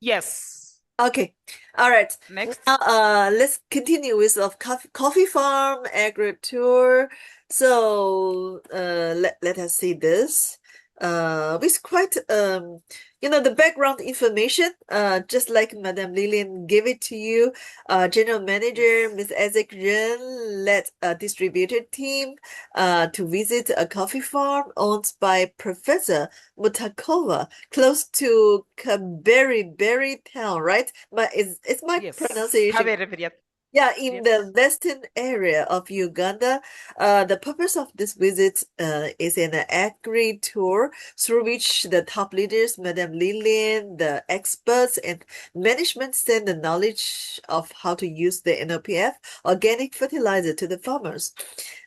Yes. Okay. All right. Next. Now, let's continue with the coffee farm Agro-Tour. So, let us see this. With quite the background information, just like Madame Liliane gave it to you. General Manager Ms. Isaac Ren led a distributor team to visit a coffee farm owned by Professor Mutakova, close to Berry town, right? But it's my pronunciation. Yeah, in the western area of Uganda. The purpose of this visit is an agri-tour through which the top leaders, Madame Liliane, the experts, and management send the knowledge of how to use the NOPF organic fertilizer to the farmers.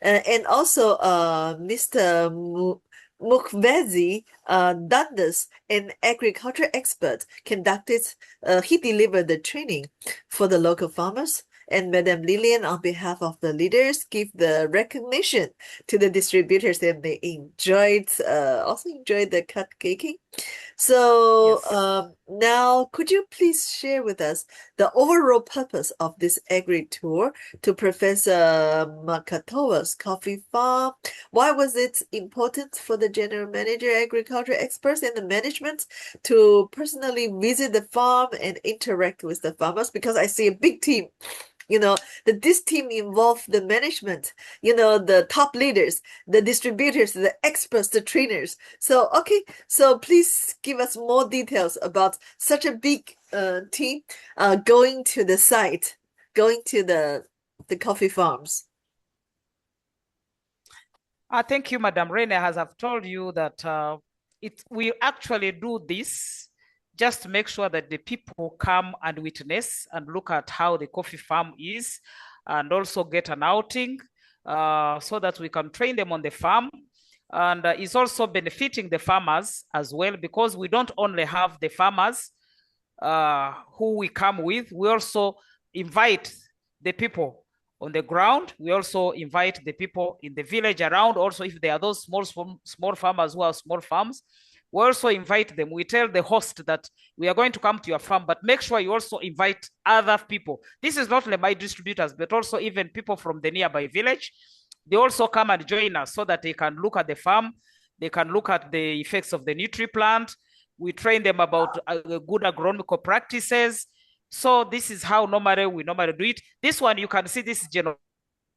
And also Mr. Mukvezi Dundas, an agriculture expert, he delivered the training for the local farmers. And Madame Liliane, on behalf of the leaders, give the recognition to the distributors, and they also enjoyed the cut caking. So now, could you please share with us the overall purpose of this agri-tour to Professor Makatowa's coffee farm? Why was it important for the general manager, agriculture experts, and the management to personally visit the farm and interact with the farmers? Because I see a big team. That this team involved the management, the top leaders, the distributors, the experts, the trainers. So, okay, so please give us more details about such a big team going to the site, going to the coffee farms. Thank you, Madam Rene. As I've told you that we actually do this just to make sure that the people come and witness and look at how the coffee farm is, and also get an outing so that we can train them on the farm. And it's also benefiting the farmers as well, because we don't only have the farmers who we come with, we also invite the people on the ground. We also invite the people in the village around. Also, if there are those small farmers who have small farms, we also invite them. We tell the host that we are going to come to your farm, but make sure you also invite other people. This is not only my distributors, but also even people from the nearby village. They also come and join us so that they can look at the farm. They can look at the effects of the NutriPlant. We train them about good agronomical practices. So this is how we normally do it. This one, you can see this is general.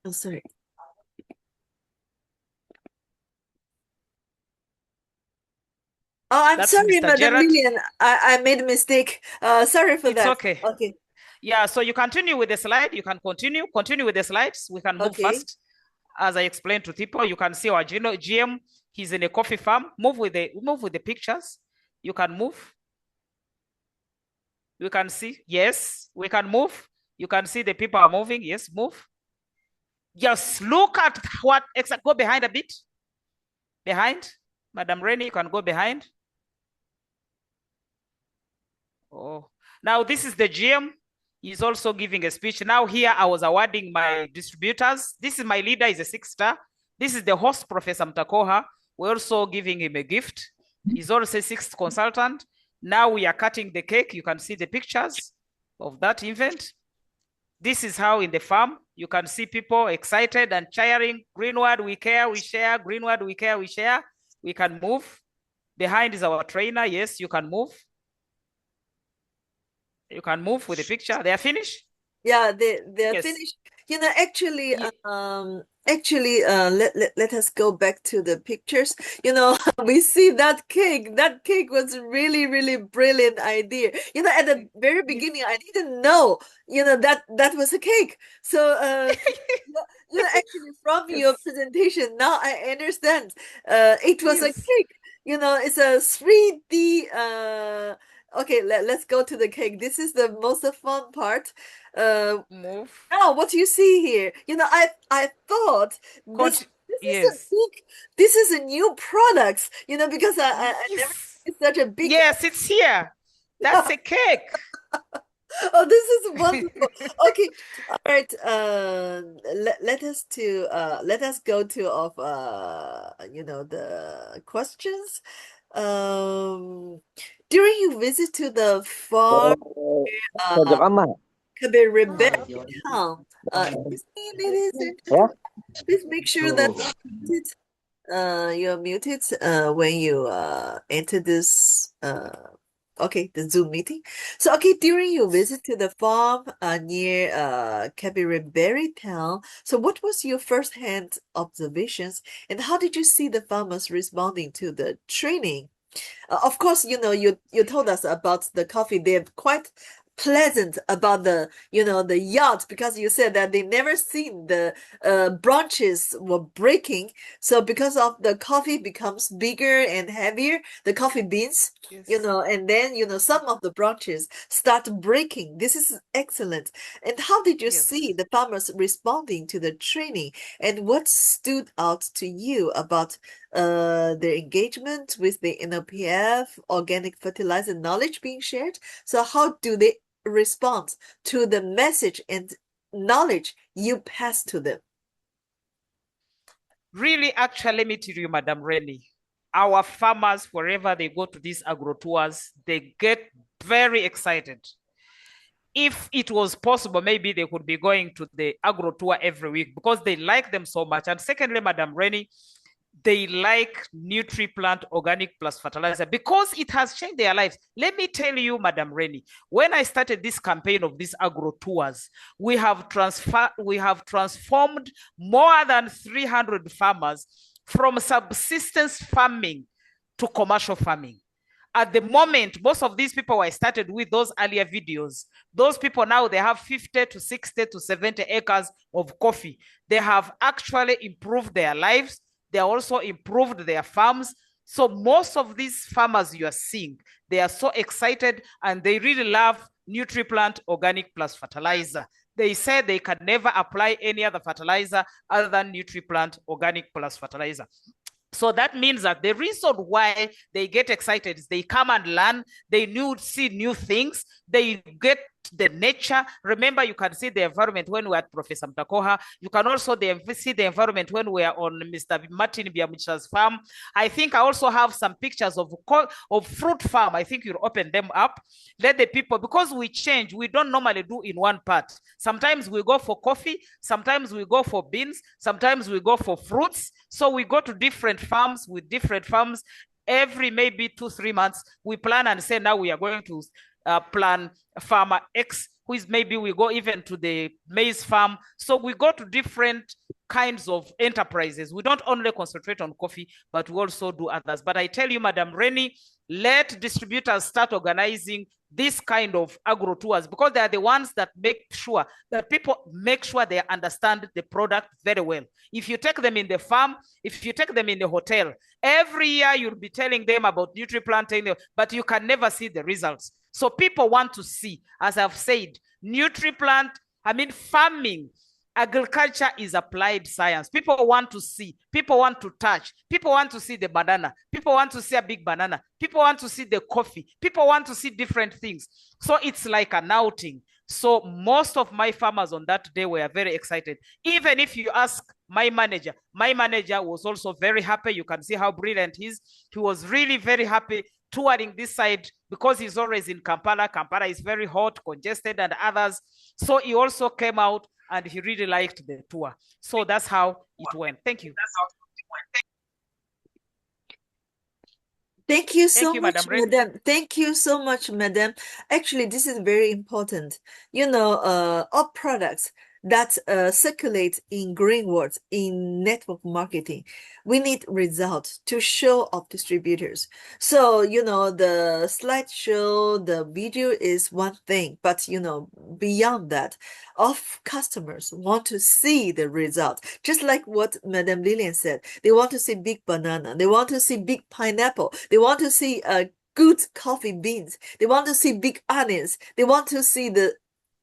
Oh, sorry. Oh, I'm That's sorry, Mr. Madam Gerard. Liliane. I made a mistake. Sorry for It's that. okay. Okay. Yeah, so you continue with the slide. You can continue with the slides. We can move fast. As I explained to people, you can see our GM. He's in a coffee farm. Move with the pictures. You can move. You can see. Yes, we can move. You can see the people are moving. Yes, move. Just look at what. Go behind a bit. Behind. Madam Rennie, you can go behind. Oh, now this is the GM. He's also giving a speech. Now here I was awarding my distributors. This is my leader, is a 6-star. This is the host, Professor Mtakoha. We're also giving him a gift. He's also a 6th consultant. Now we are cutting the cake. You can see the pictures of that event. This is how in the farm, you can see people excited and cheering. Greenwood, we care, we share. Greenwood, we care, we share. We can move. Behind is our trainer. Yes, you can move. You can move with the picture. They are finished? Yeah, they're finished. You know, actually, let us go back to the pictures. You know, we see that cake. That cake was really, really brilliant idea. You know, at the very beginning, I didn't know, you know, that was a cake. So, you know, actually from your presentation, now I understand. It was a cake. You know, it's a 3D. Okay, let's go to the cake. This is the most fun part. Move. Now, what you see here, you know, I thought this is a new product, you know, because I never seen such a big. Yes, it's here. That's a cake. Oh, this is wonderful. Okay, all right. Let us go to you know, the questions. During your visit to the farm, Kabiribet town, please make sure that you're muted when you enter this the Zoom meeting. So during your visit to the farm near Kabiriberi town, so what was your first-hand observations and how did you see the farmers responding to the training? Of course, you know, you told us about the coffee. They're quite pleasant about the, you know, the yacht, because you said that they never seen the branches were breaking. So because of the coffee becomes bigger and heavier, the coffee beans, you know, and then, you know, some of the branches start breaking. This is excellent. And how did you see the farmers responding to the training, and what stood out to you about their engagement with the NOPF organic fertilizer knowledge being shared? So how do they respond to the message and knowledge you pass to them? Really, actually, let me tell you, Madam Rennie, our farmers, wherever they go to these agro-tours, they get very excited. If it was possible, maybe they could be going to the agro-tour every week because they like them so much. And secondly, Madam Rennie, they like NutriPlant organic plus fertilizer because it has changed their lives. Let me tell you, Madam Rennie, when I started this campaign of these agro-tours, we have transformed more than 300 farmers from subsistence farming to commercial farming. At the moment, most of these people I started with those earlier videos, those people now, they have 50 to 60 to 70 acres of coffee. They have actually improved their lives. They also improved their farms. So most of these farmers you are seeing, they are so excited and they really love NutriPlant organic plus fertilizer. They say they can never apply any other fertilizer other than NutriPlant organic plus fertilizer. So that means that the reason why they get excited is they come and learn, they see new things, they get the nature. Remember, you can see the environment when we're at Professor Mtakoha. You can also see the environment when we are on Mr. Martin Biamucha's farm. I think I also have some pictures of fruit farm. I think you'll open them up. Let the people, because we change, we don't normally do in one part. Sometimes we go for coffee, sometimes we go for beans, sometimes we go for fruits. So we go to different farms with different farms. Every maybe 2-3 months, we plan and say, now we are going to plan farmer X, who is maybe we go even to the maize farm. So we go to different kinds of enterprises. We don't only concentrate on coffee, but we also do others. But I tell you, Madam Rennie, let distributors start organizing this kind of agro tours, because they are the ones that make sure that people make sure they understand the product very well. If you take them in the farm, if you take them in the hotel, every year you'll be telling them about NutriPlant, but you can never see the results. So people want to see, as I've said, NutriPlant, farming, agriculture is applied science. People want to see, people want to touch, people want to see the banana, people want to see a big banana, people want to see the coffee, people want to see different things. So it's like an outing. So most of my farmers on that day were very excited. Even if you ask my manager was also very happy. You can see how brilliant he is. He was really very happy touring this side, because he's always in Kampala. Kampala is very hot, congested, and others. So he also came out and he really liked the tour. So that's how it went. Thank you. Thank you so much, Madam. Thank you so much, Madam. Actually, this is very important. All products that circulate in green words, in network marketing, we need results to show of distributors. So, the slideshow, the video is one thing, but, beyond that, of customers want to see the results. Just like what Madam Liliane said, they want to see big banana, they want to see big pineapple, they want to see good coffee beans, they want to see big onions, they want to see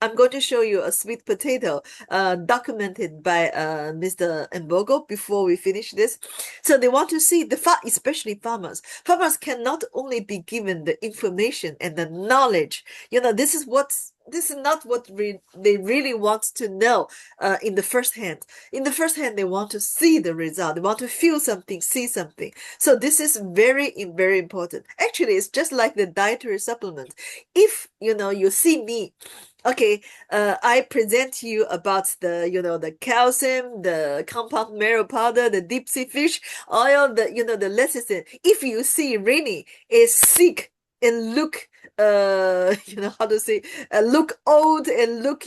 I'm going to show you a sweet potato documented by Mr. Mbogo before we finish this. So they want to see especially farmers. Farmers cannot only be given the information and the knowledge. This is not what they really want to know in the first hand. In the first hand, they want to see the result. They want to feel something, see something. So this is very, very important. Actually, it's just like the dietary supplement. If, you see me, okay, I present to you about the calcium, the compound marrow powder, the deep sea fish oil, the lecithin. If you see Rini is sick and look, look old and look,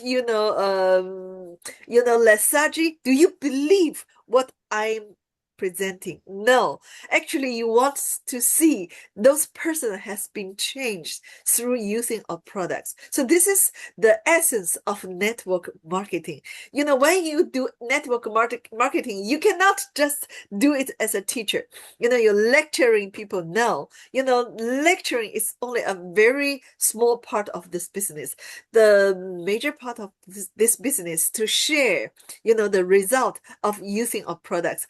lethargic, do you believe what I'm presenting? No, actually you want to see those person has been changed through using our products. So this is the essence of network marketing. When you do network marketing, you cannot just do it as a teacher. You're lecturing people. No, lecturing is only a very small part of this business. The major part of this business to share the result of using our products,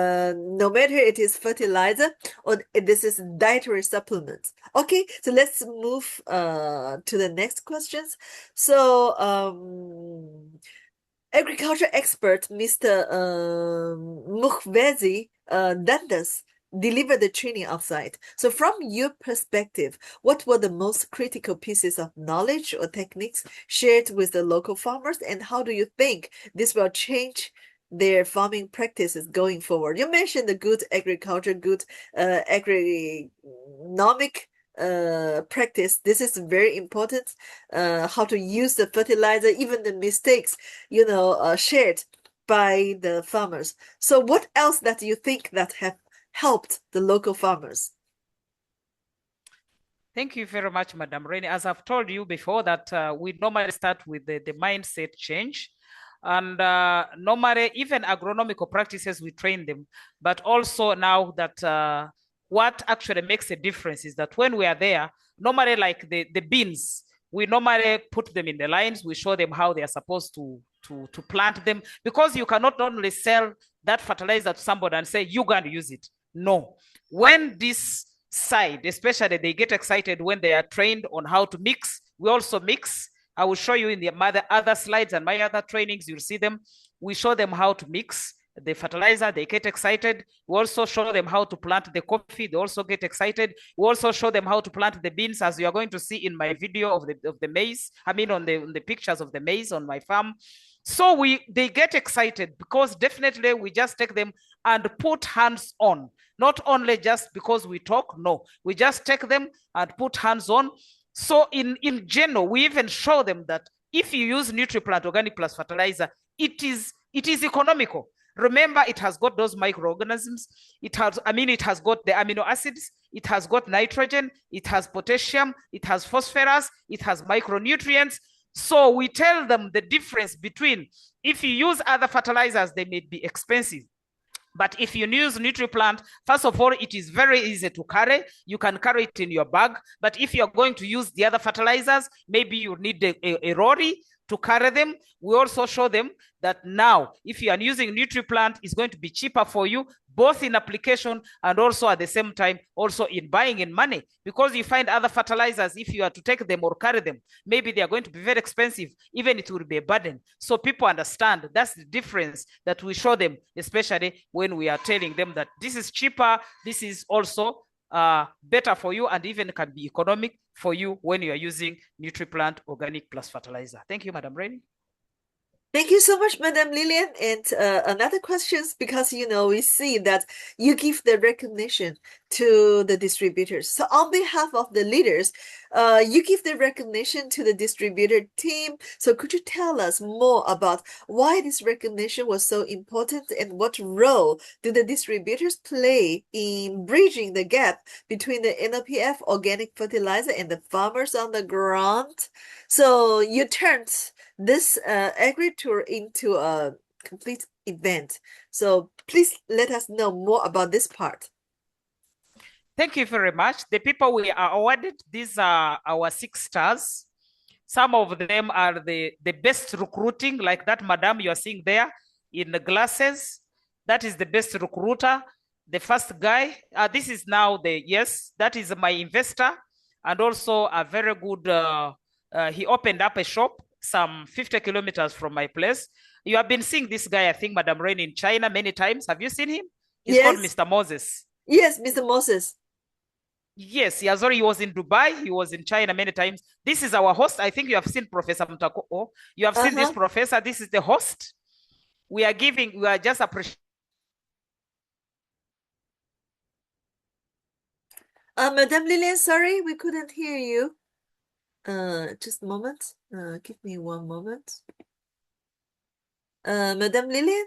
no matter it is fertilizer or this is dietary supplements. Okay, so let's move to the next questions. So agriculture expert Mr. Mukhvezi Dandas delivered the training outside. So from your perspective, what were the most critical pieces of knowledge or techniques shared with the local farmers, and how do you think this will change their farming practices going forward? You mentioned the good agriculture, good agronomic practice. This is very important. How to use the fertilizer, even the mistakes, shared by the farmers. So what else that you think that have helped the local farmers? Thank you very much, Madam Rennie. As I've told you before, that we normally start with the mindset change. And normally, even agronomical practices, we train them. But also now that what actually makes a difference is that when we are there, normally like the beans, we normally put them in the lines. We show them how they are supposed to plant them, because you cannot only sell that fertilizer to somebody and say, you're going to use it. No. When this side, especially, they get excited when they are trained on how to mix, we also mix. I will show you in the other slides and my other trainings, you'll see them. We show them how to mix the fertilizer, they get excited. We also show them how to plant the coffee, they also get excited. We also show them how to plant the beans, as you are going to see in my video of the maize, I mean on the pictures of the maize on my farm. So they get excited because definitely we just take them and put hands on, not only just because we talk, no, we just take them and put hands on. So in general, we even show them that if you use NutriPlant Organic Plus fertilizer, it is economical. Remember, it has got those microorganisms. It has got the amino acids. It has got nitrogen. It has potassium. It has phosphorus. It has micronutrients. So we tell them the difference between, if you use other fertilizers, they may be expensive. But if you use NutriPlant, first of all, it is very easy to carry. You can carry it in your bag. But if you're going to use the other fertilizers, maybe you need a lorry to carry them. We also show them that now, if you are using NutriPlant, it's going to be cheaper for you, both in application and also at the same time, also in buying in money. Because you find other fertilizers, if you are to take them or carry them, maybe they are going to be very expensive, even it will be a burden. So people understand that's the difference that we show them, especially when we are telling them that this is cheaper, this is also better for you, and even can be economic for you when you are using NutriPlant Organic Plus fertilizer. Thank you, Madam Rainey. Thank you so much, Madam Liliane. And another question, because, we see that you give the recognition to the distributors. So on behalf of the leaders, you give the recognition to the distributor team. So could you tell us more about why this recognition was so important and what role do the distributors play in bridging the gap between the NOPF organic fertilizer and the farmers on the ground? So you turned this Agro-Tour into a complete event. So please let us know more about this part. Thank you very much. The people we are awarded, these are our 6 stars. Some of them are the best recruiting, like that madam you are seeing there in the glasses. That is the best recruiter. The first guy, this is now that is my investor, and also a very good, he opened up a shop some 50 kilometers from my place. You have been seeing this guy, I think, Madam Rain, in China many times. Have you seen him? He's called Mr. Moses. Yes, Mr. Moses. Yes, he was in Dubai. He was in China many times. This is our host. I think you have seen Professor Mutako. You have seen this professor. This is the host. We are just appreciating. Madam Liliane, sorry, we couldn't hear you. Just a moment. Give me one moment. Madam Liliane?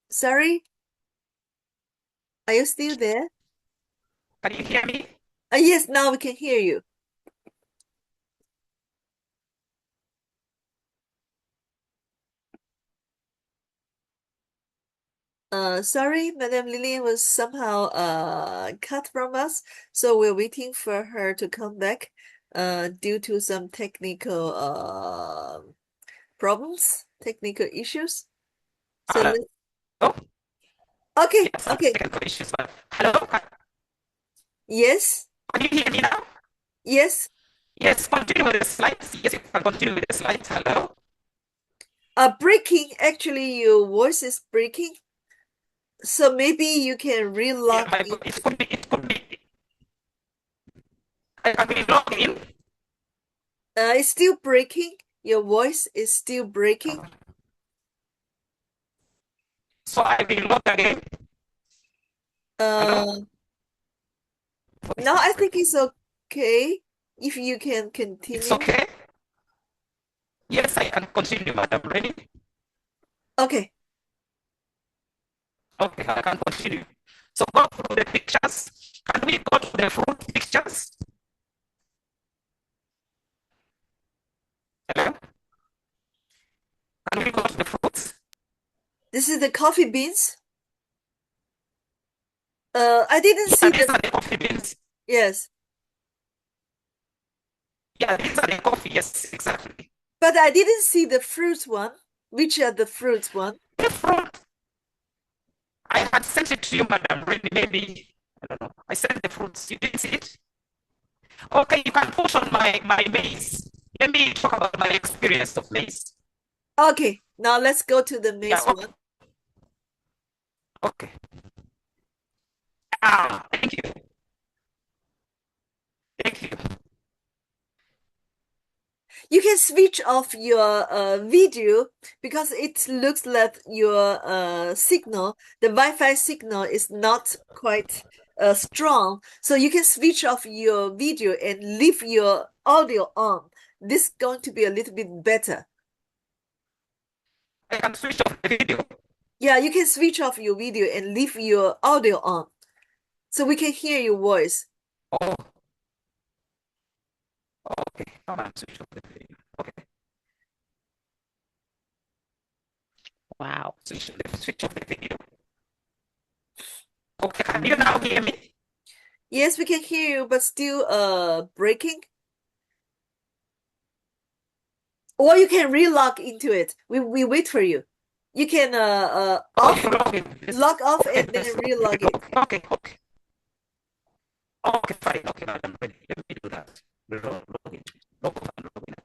Sorry? Are you still there? Can you hear me? Yes, now we can hear you. Sorry, Madam Liliane was somehow cut from us, so we're waiting for her to come back due to some technical problems, technical issues. So okay, yes, okay. Technical issues, but hello? Yes. Can you hear me now? Yes. Yes, continue with the slides. Yes, you can continue with the slides. Hello? Breaking, actually your voice is breaking. So maybe you can relog in. It could be. I can relog in. It's still breaking. Your voice is still breaking. So I will log again. Now I think it's okay. If you can continue. It's okay. Yes, I can continue, Madam. Ready? Okay. Okay, I can continue. So go through the pictures. Can we go to the fruit pictures? Hello? Can we go to the fruits? This is the coffee beans. I didn't see these are the coffee beans. Yes. Yeah, these are the coffee. Yes, exactly. But I didn't see the fruit one. Which are the fruits one? The fruit. I had sent it to you, Madam. Really, maybe, I don't know. I sent the fruits. You didn't see it? Okay, you can push on my maize. let me talk about my experience of maize. Okay, now let's go to the maize Yeah, one. Okay. Thank you. Thank you. You can switch off your video because it looks like your signal, the Wi-Fi signal is not quite strong. So you can switch off your video and leave your audio on. This is going to be a little bit better. I can switch off the video. Yeah, you can switch off your video and leave your audio on. So we can hear your voice. Oh. Okay, I'm gonna switch off the video. Okay. Wow, switch off the video. Okay, can you now hear me? Yes, we can hear you, but still breaking. Or you can relog into it. We wait for you. You can log off and then relog it. Okay. Okay, fine. Okay, madam. Let me do that. Log in. Log off and log in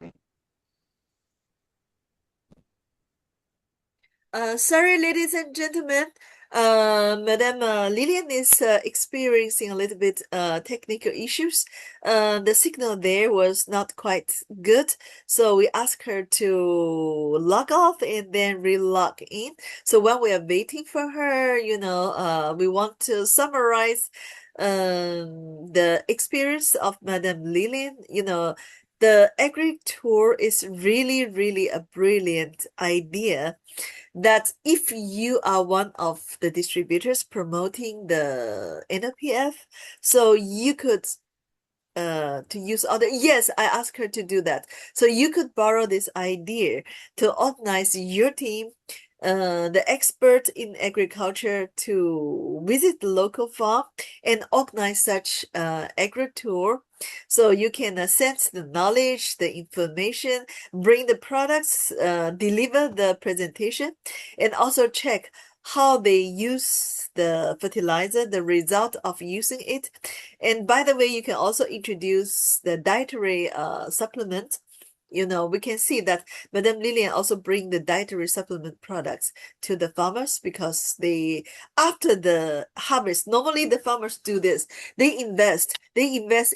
again. Sorry, ladies and gentlemen. Madam Liliane is experiencing a little bit technical issues. The signal there was not quite good, so we asked her to log off and then re-log in. So while we are waiting for her, we want to summarize the experience of Madam Liliane. The Agri-Tour is really, really a brilliant idea that if you are one of the distributors promoting the NOPF, so you could to use other, yes, I asked her to do that. So you could borrow this idea to organize your team, the expert in agriculture, to visit the local farm and organize such agri-tour. So you can sense the knowledge, the information, bring the products, deliver the presentation, and also check how they use the fertilizer, the result of using it. And by the way, you can also introduce the dietary supplement. We can see that Madame Liliane also bring the dietary supplement products to the farmers because after the harvest, normally the farmers do this. They invest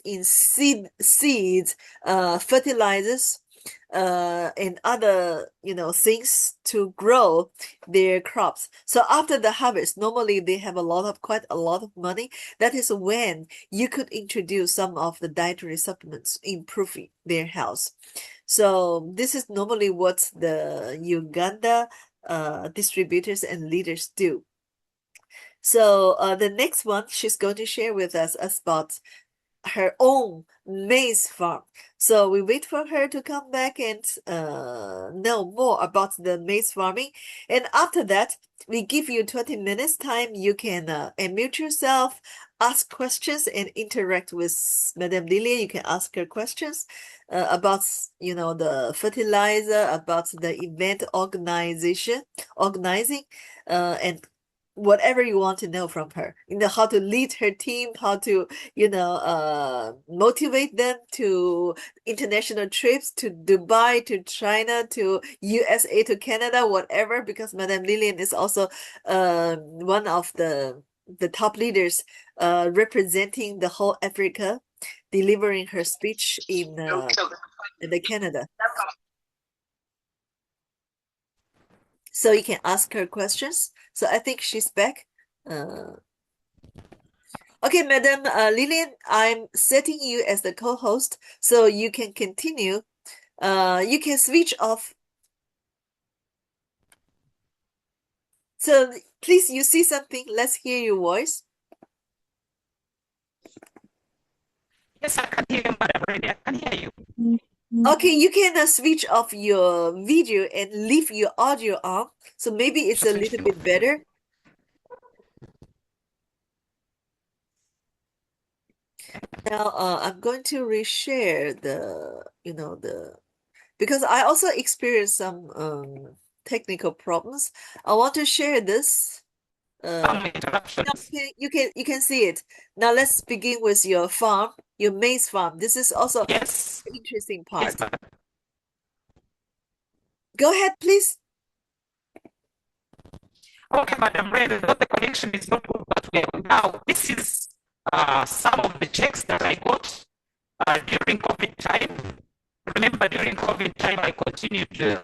in seeds, fertilizers, and other things to grow their crops. So after the harvest, normally they have quite a lot of money. That is when you could introduce some of the dietary supplements, improving their health. So this is normally what the Uganda distributors and leaders do. So the next one she's going to share with us about her own maize farm. So we wait for her to come back and know more about the maize farming. And after that, we give you 20 minutes time. You can unmute yourself, ask questions, and interact with Madame Liliane. You can ask her questions about the fertilizer, about the event organizing, and whatever you want to know from her, how to lead her team, how to motivate them to international trips, to Dubai, to China, to USA, to Canada, whatever, because Madame Liliane is also one of the top leaders representing the whole Africa, delivering her speech in the Canada. So you can ask her questions. So I think she's back. Okay, Madam Liliane, I'm setting you as the co-host, so you can continue. You can switch off. So please, you see something? Let's hear your voice. Yes, I can hear you, Madam Liliane. I can hear you. Okay, you can switch off your video and leave your audio on. So maybe it's a little bit better. Now, I'm going to reshare because I also experienced some technical problems. I want to share this. You can see it. Now let's begin with your farm, your maize farm. This is also an interesting part. Go ahead, please. Okay, Madam Red, though the connection is not good, but we are now. This is some of the checks that I got during COVID time. Remember, during COVID time, I continued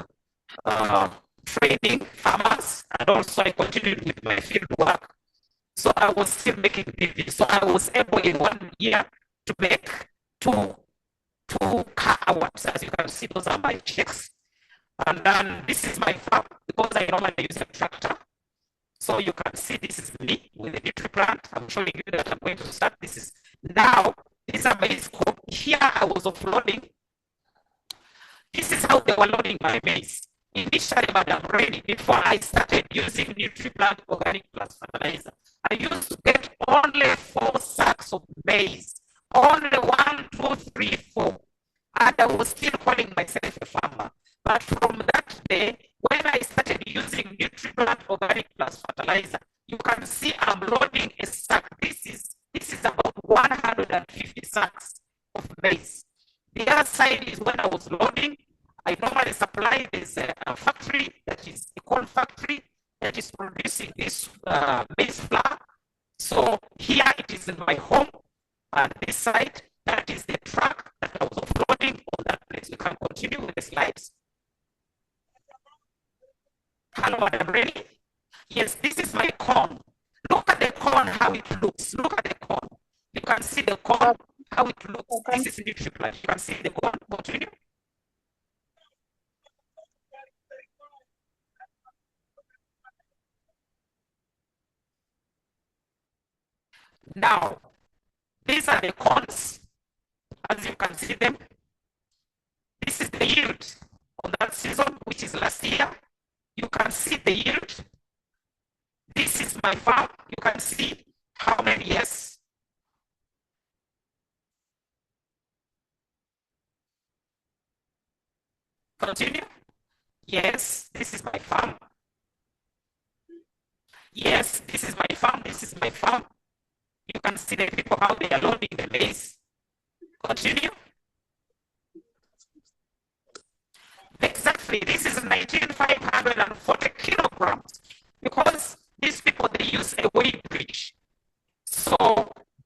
training farmers, and also I continued with my field work. So I was still making PV. So I was able in 1 year to make two car awards. As you can see, those are my checks. And then this is my farm because I normally use a tractor. So you can see this is me with the nutri plant. I'm showing you that I'm going to start. This is now, these are maize cob. Here I was offloading. This is how they were loading my maize. Initially, Madam Ready, before I started using NutriPlant Organic Plus Fertilizer, I used to get only 4 sacks of maize. Only 1, 2, 3, 4. And I was still calling myself a farmer. But from that day, when I started using NutriPlant Organic Plus Fertilizer, you can see I'm loading a sack. This is about 150 sacks of maize. The other side is when I was loading, I normally supply this factory, that is a corn factory, that is producing this maize flour. So here it is in my home, and this side, that is the truck that I was offloading on that place. You can continue with the slides. Hello, Madam Ready? Yes, this is my corn. Look at the corn, how it looks. Look at the corn. You can see the corn, how it looks. This is NutriPlant. You can see the corn. Continue. Now, these are the corns, as you can see them. This is the yield on that season, which is last year. You can see the yield. This is my farm. You can see how many years. Continue. Yes, this is my farm. Yes, this is my farm. This is my farm. You can see the people how they are loading the maize. Continue. Exactly, this is 19,540 kilograms because these people, they use a weight bridge. So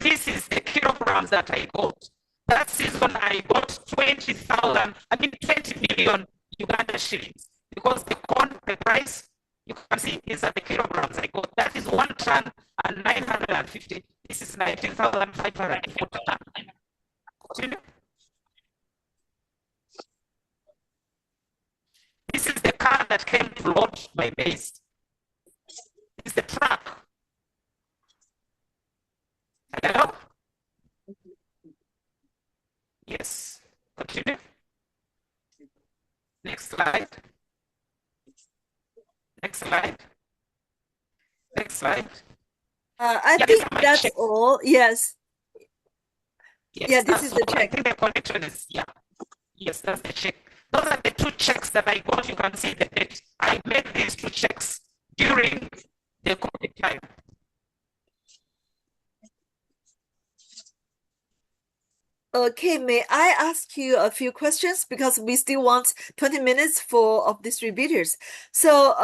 this is the kilograms that I got. That season I got 20 million Uganda shillings because the corn, the price, you can see these are the kilograms I got. That is 1 ton and 950. This is 19,540 ton. Continue. This is the car that came to load my maize. This is the truck. Hello? Yes. Continue. Next slide. Next slide. Next slide. I think that's all. Yes. Yes, yeah, this is the check. I think the connection is, yeah. Yes, that's the check. Those are the 2 checks that I got. You can see the date. I made these 2 checks during the COVID time. Okay, may I ask you a few questions because we still want 20 minutes of distributors. So,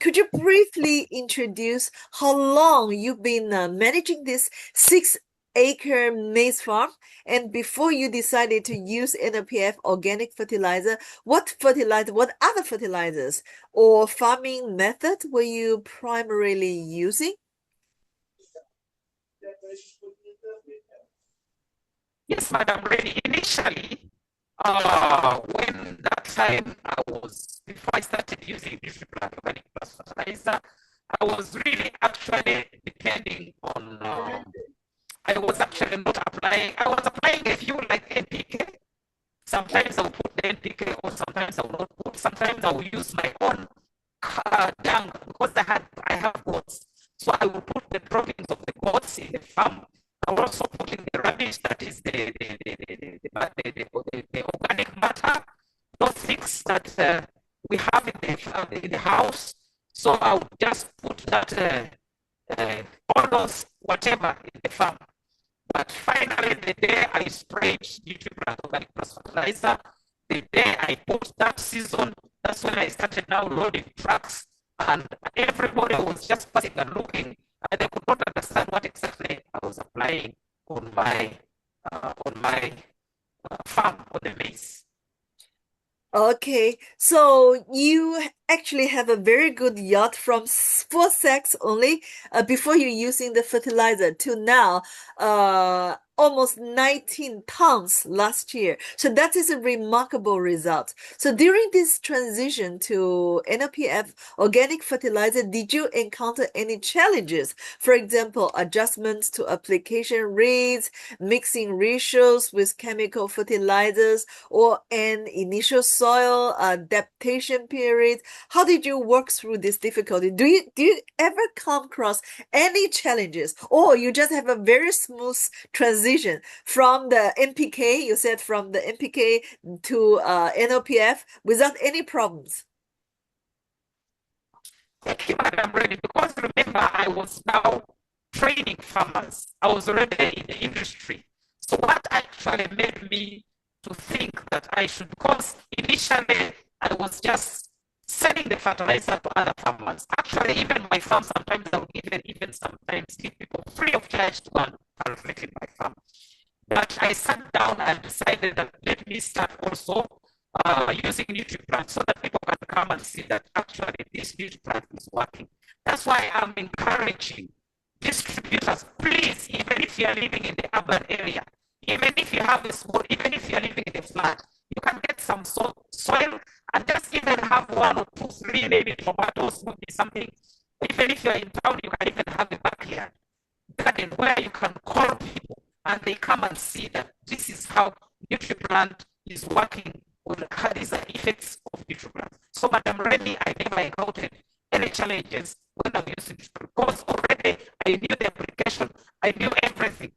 could you briefly introduce how long you've been managing this 6-acre maize farm? And before you decided to use NOPF organic fertilizer, what other fertilizers or farming method were you primarily using? Yes, Madam Ready. Initially, when that time before I started using NutriPlant Organic Plus Fertilizer, I was really actually depending on, I was actually not applying, I was applying a few like NPK. Sometimes I will put the NPK or sometimes I will not put, sometimes I will use my own dung because I have goats. So I will put the droppings of the goats in the farm. I will also put in the rubbish, that is the organic matter, those things that we have in the house. So I would just put that, all those, whatever in the farm. But finally, the day I sprayed NutriPlant Organic Plus Fertilizer, the day I bought that season, that's when I started now loading trucks, and everybody was just passing and looking, and they could not understand what exactly I was applying on my farm on the maize. Okay, so you actually have a very good yield from 4 sacks only before you using the fertilizer to now almost 19 tons last year. So that is a remarkable result. So during this transition to NOPF organic fertilizer, did you encounter any challenges? For example, adjustments to application rates, mixing ratios with chemical fertilizers, or an initial soil adaptation period? How did you work through this difficulty? Do you ever come across any challenges, or you just have a very smooth transition from the NPK, you said from the NPK to NOPF without any problems? Thank you, Madam Ready, because remember, I was now training farmers. I was already in the industry. So what actually made me to think that I should, because initially I was just selling the fertilizer to other farmers. Actually, even my farm, sometimes I would even sometimes give people free of charge to go and cultivate in my farm. But I sat down and decided that let me start also using NutriPlant so that people can come and see that actually this NutriPlant is working. That's why I'm encouraging distributors, please, even if you're living in the urban area, even if you have a small, even if you're living in a flat, you can get some soil and just even have 1 or 2, 3, maybe tomatoes, maybe something. Even if you're in town, you can even have a backyard garden where you can call people and they come and see that this is how NutriPlant is working with these are effects of NutriPlant. So, Madam Remy, I never encountered any challenges when I'm using it because already I knew the application, I knew everything.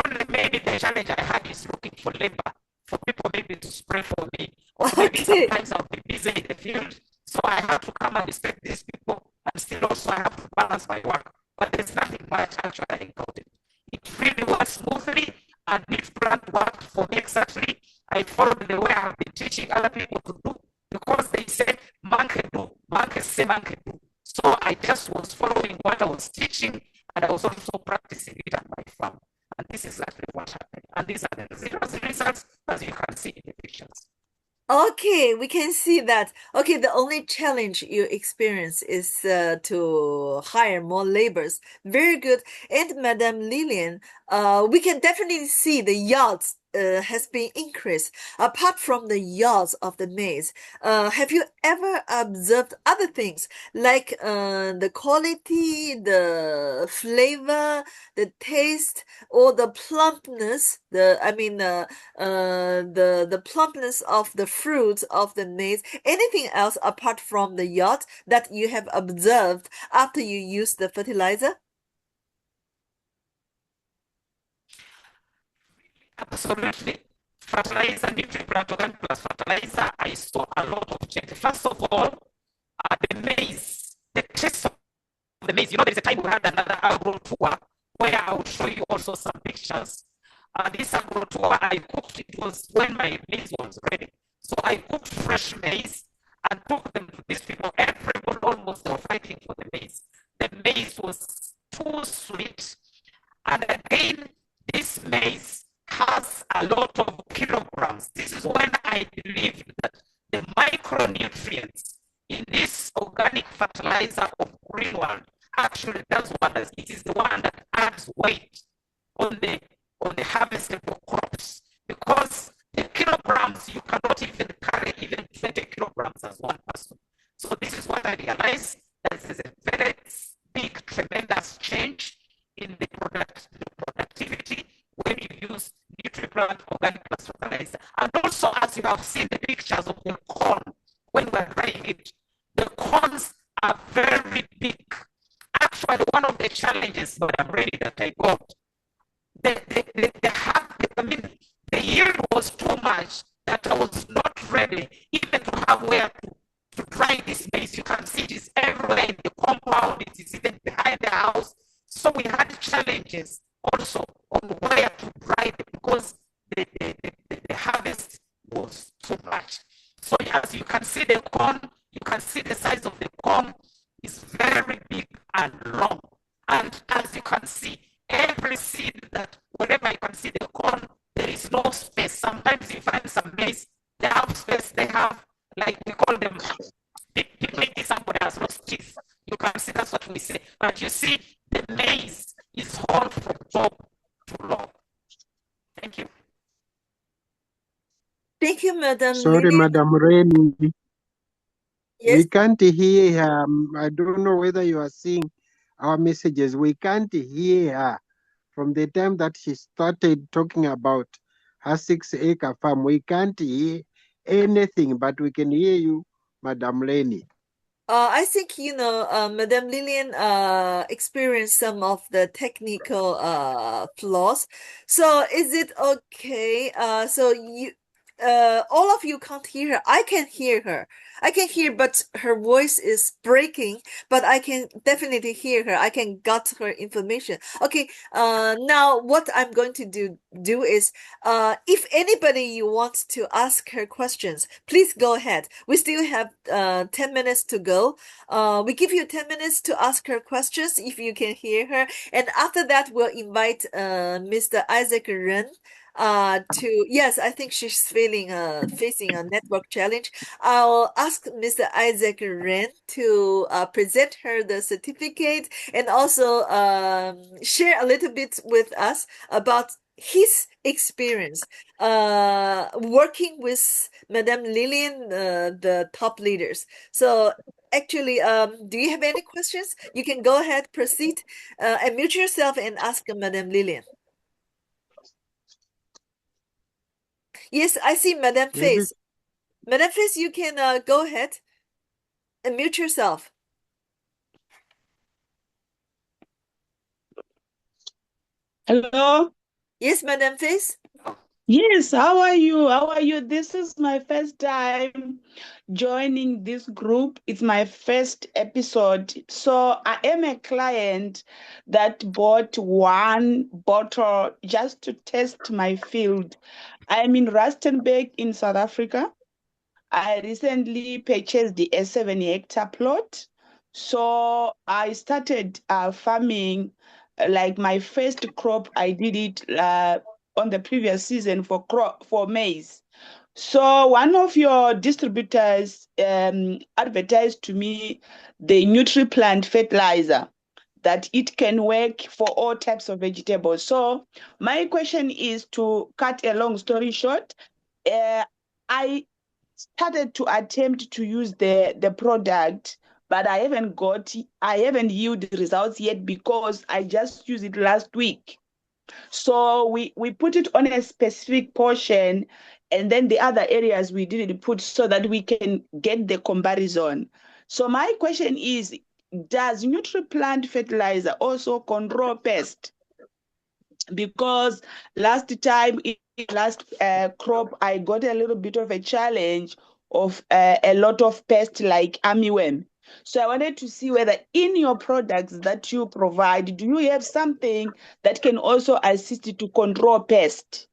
Only maybe the challenge I had is looking for labor, for people maybe to spray for me, or maybe sometimes I'll be busy in the field, so I have to come and inspect these people, and still also I have to balance my work. But there's nothing much actually I encountered. It really works smoothly, and NutriPlant worked for me exactly. I followed the way I have been teaching other people to do because they said, man can do, man can say, man can do. So I just was following what I was teaching, and I was also practicing it at my farm. And this is exactly what happened. And these are the results, as you can see in the pictures. Okay, we can see that. Okay, the only challenge you experience is to hire more laborers. Very good. And Madam Liliane, we can definitely see the yields has been increased. Apart from the yields of the maize, have you ever observed other things like the quality, the flavor, the taste, or the plumpness? The plumpness of the fruits of the maize. Anything else apart from the yield that you have observed after you use the fertilizer? Absolutely. Fertilizer, NutriPlant organic plus fertilizer, I saw a lot of change. First of all, the maize, the taste of the maize. You know, there's a time we had another Agro-Tour where I will show you also some pictures. This Agro-Tour I cooked, it was when my maize was ready. So I cooked fresh maize and took them to these people. Everyone almost were fighting for the maize. The maize was too sweet. And again, this maize has a lot of kilograms. This is when I believe that the micronutrients in this organic fertilizer of Greenland actually does wonders. It is the one that adds weight on the harvestable crops because the kilograms you cannot even carry even 20 kilograms as one person. So this is what I realized that there's a very big, tremendous change in the productivity when you use NutriPlant organic plus fertilizer. And also, as you have seen the pictures of the corn when we're drying it, the corns are very big. Actually, one of the challenges that I'm ready that I got, the yield was too much that I was not ready even to have where to dry this maize. You can see it is everywhere in the compound, it is even behind the house. So we had challenges also on where to dry it because the harvest was too much. much. So as you can see the cone, you can see the size of the cone is very big and long. And as you can see, every seed that wherever you can see the cone, there is no space. Sometimes you find some maize, they have space, they have, like we call them, maybe somebody has lost teeth. You can see that's what we say. But you see, the maize is whole from top to low. Thank you. Thank you, Madam Sorry, Lilian. Madam Rainey. Yes. We can't hear her. I don't know whether you are seeing our messages. We can't hear her from the time that she started talking about her 6-acre farm. We can't hear anything, but we can hear you, Madam Rainey. I think, Madam Lilian experienced some of the technical flaws. So is it okay? So all of you can't hear her. I can hear her. I can hear, but her voice is breaking, but I can definitely hear her. I can get her information. Okay, now what I'm going to do is if anybody you want to ask her questions, please go ahead. We still have 10 minutes to go. We give you 10 minutes to ask her questions if you can hear her. And after that, we'll invite Mr. Isaac Ren yes, I think she's facing a network challenge. I'll ask Mr. Isaac Ren to present her the certificate and also share a little bit with us about his experience working with Madame Lilian, the top leaders. So actually, do you have any questions? You can go ahead, proceed, and mute yourself and ask Madame Lilian. Yes, I see Madame Face. Madame Face, you can go ahead and mute yourself. Hello? Yes, Madame Face? Yes, how are you? How are you? This is my first time joining this group. It's my first episode. So I am a client that bought one bottle just to test my field. I'm in Rustenburg in South Africa. I recently purchased a 7-hectare plot. So I started farming, like my first crop, I did it on the previous season for maize. So one of your distributors advertised to me the NutriPlant fertilizer, that it can work for all types of vegetables. So my question is, to cut a long story short, I started to attempt to use the product, but I haven't yield results yet because I just used it last week. So we put it on a specific portion, and then the other areas we didn't put so that we can get the comparison. So my question is, does NutriPlant fertilizer also control pest? Because last time in last crop, I got a little bit of a challenge of a lot of pests like armyworm. So I wanted to see whether in your products that you provide, do you have something that can also assist you to control pests?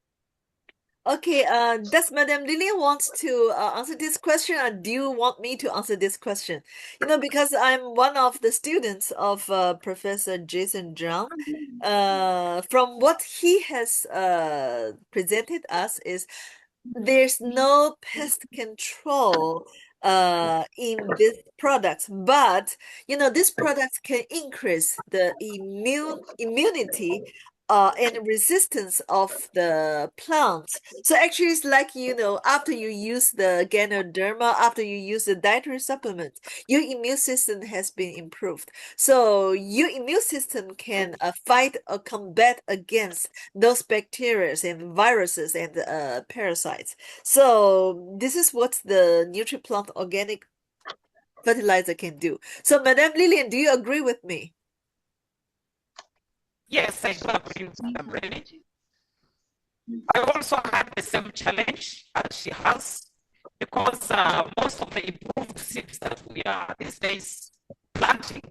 Okay, does Madame Lilian wants to answer this question, or do you want me to answer this question? Because I'm one of the students of Professor Jason Zhang. From what he has presented us is there's no pest control in these products, but these products can increase the immunity and resistance of the plants. So actually it's like after you use the Ganoderma, after you use the dietary supplement, your immune system has been improved. So your immune system can fight or combat against those bacteria and viruses and parasites. So this is what the NutriPlant organic fertilizer can do. So Madame Lilian, do you agree with me? Yes, I do agree with Madam Rene. I also had the same challenge as she has, because most of the improved seeds that we are these days planting,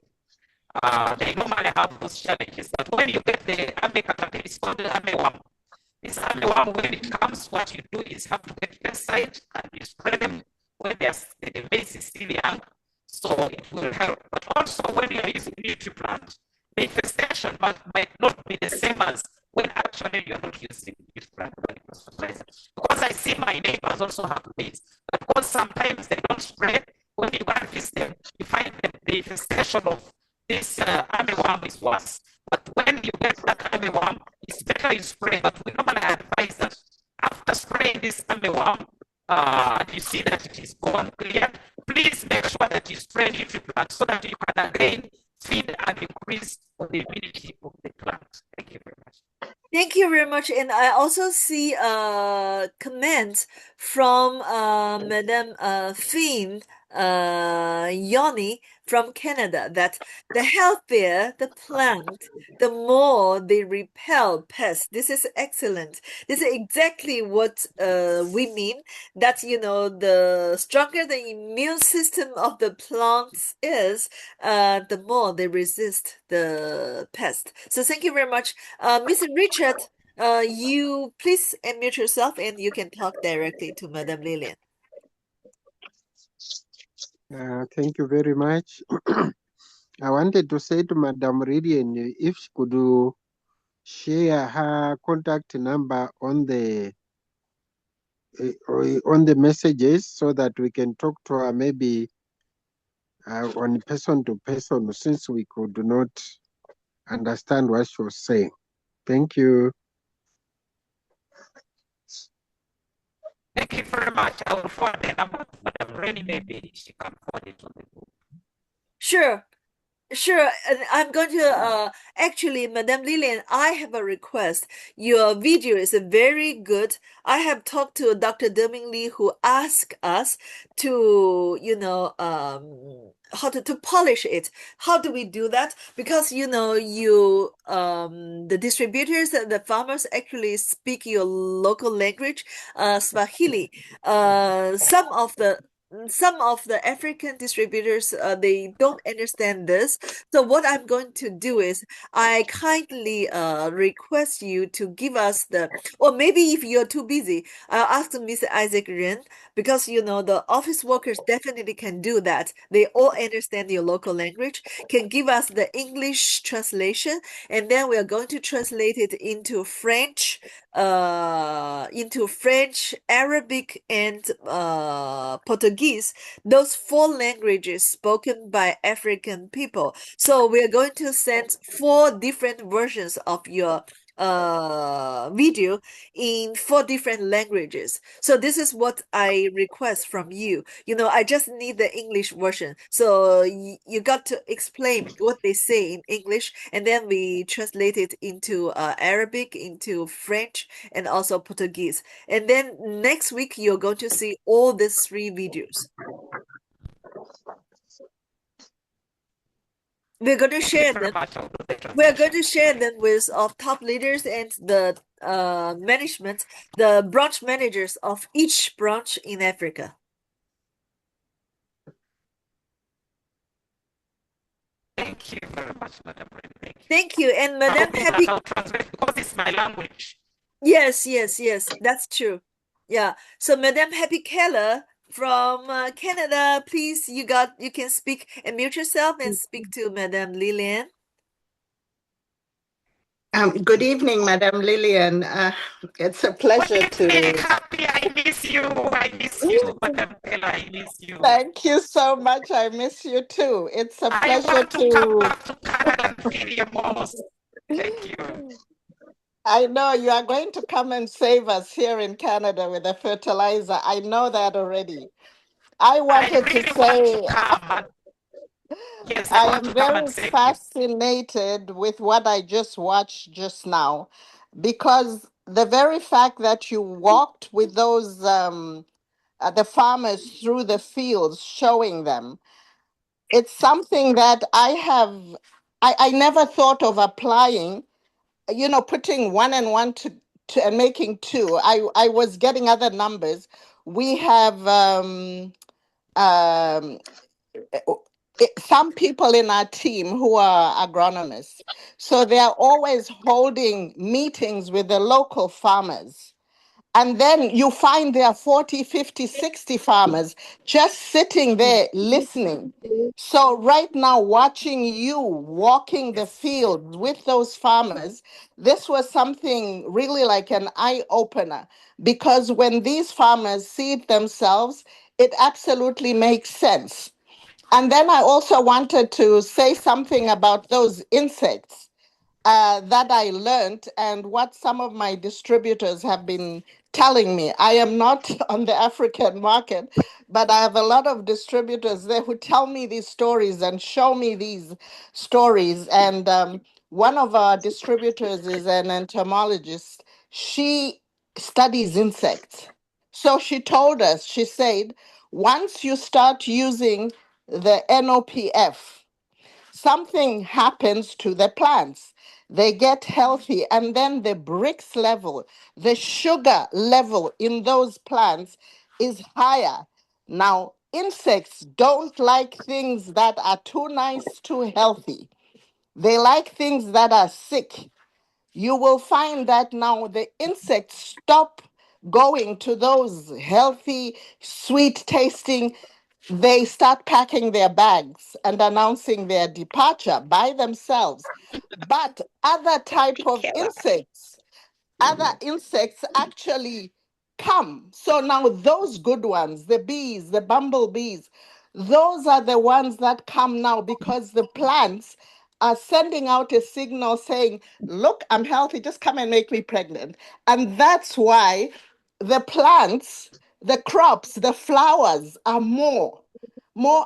they normally have those challenges. But when you get the ame caterpillar, it's called the ame worm. This armyworm, when it comes, what you do is have to get pesticide and you spray them when the base is still young, so it will help. But also when you're using nutriplant, the infestation might not be the same as when actually you're not using nutriplant fertilizer. Because I see my neighbors also have base, but because sometimes they don't spray, when you harvest them, you find that the infestation of this armyworm is worse. But when you get that armyworm, it's better you spray. But we normally advise that after spraying this armyworm, you see that it is gone clear, please make sure that you spray nutriplant so that you can again feed and increase the immunity of the plant. Thank you very much. Thank you very much. And I also see a comment from Madame Finn Yoni from Canada that the healthier the plant, the more they repel pests. This is excellent. This is exactly what we mean, that, you know, the stronger the immune system of the plants is, the more they resist the pest. So thank you very much. Mr. Richard, you please unmute yourself and you can talk directly to Madame Liliane. Thank you very much. I wanted to say to Madame Liliane if she could share her contact number on the messages so that we can talk to her maybe on person to person, since we could not understand what she was saying. Thank you. Thank you very much. I will forward the number to Madam Rennie. Maybe she can forward it on the group. Sure. Sure, and I'm going to actually, Madame Liliane, I have a request. Your video is very good. I have talked to Dr. Deming Lee, who asked us to, you know, how to polish it. How do we do that? Because, you know, you the distributors and the farmers actually speak your local language, Swahili. Some of the African distributors, they don't understand this. So what I'm going to do is I kindly request you to give us or maybe if you're too busy, I'll ask Mr. Isaac Ren, because, you know, the office workers definitely can do that. They all understand your local language, can give us the English translation, and then we are going to translate it into French, Arabic, and Portuguese, those 4 languages spoken by African people. So we are going to send 4 different versions of your video in 4 different languages. So this is what I request from you. You know, I just need the English version. So you got to explain what they say in English, and then we translate it into Arabic, into French, and also Portuguese. And then next week, you're going to see all these 3 videos. We're going to share them. We're going to share them with our top leaders and the management, the branch managers of each branch in Africa. Thank you very much, Madam. Thank you. And Madam Happy. I'll translate because it's my language. Yes, that's true. Yeah. So Madam Happy Keller from Canada, please, you can speak and mute yourself and speak to Madame Liliane. Good evening, Madame Liliane. It's a pleasure to. Happy, I miss you, Madame Keller, I miss you. Thank you so much. I miss you too. It's a pleasure to come back to Canada and feel your most. Thank you. I know you are going to come and save us here in Canada with the fertilizer. I know that already. I wanted to say yes, I am very fascinated with what I just watched just now, because the very fact that you walked with those the farmers through the fields showing them, it's something that I never thought of applying, you know, putting 1 and 1 to and making 2. I was getting other numbers. We have some people in our team who are agronomists. So they are always holding meetings with the local farmers. And then you find there are 40, 50, 60 farmers just sitting there listening. So right now, watching you walking the field with those farmers, this was something really like an eye opener, because when these farmers see it themselves, it absolutely makes sense. And then I also wanted to say something about those insects that I learned and what some of my distributors have been telling me. I am not on the African market, but I have a lot of distributors there who tell me these stories and show me these stories. And one of our distributors is an entomologist. She studies insects. So she told us, she said, once you start using the NOPF, something happens to the plants. They get healthy, and then the bricks level, the sugar level in those plants is higher. Now, insects don't like things that are too nice, too healthy. They like things that are sick. You will find that now the insects stop going to those healthy, sweet tasting, they start packing their bags and announcing their departure by themselves. But other insects actually come. So now those good ones, the bees, the bumblebees, those are the ones that come now because the plants are sending out a signal saying, look, I'm healthy, just come and make me pregnant. And that's why the plants, the crops, the flowers are more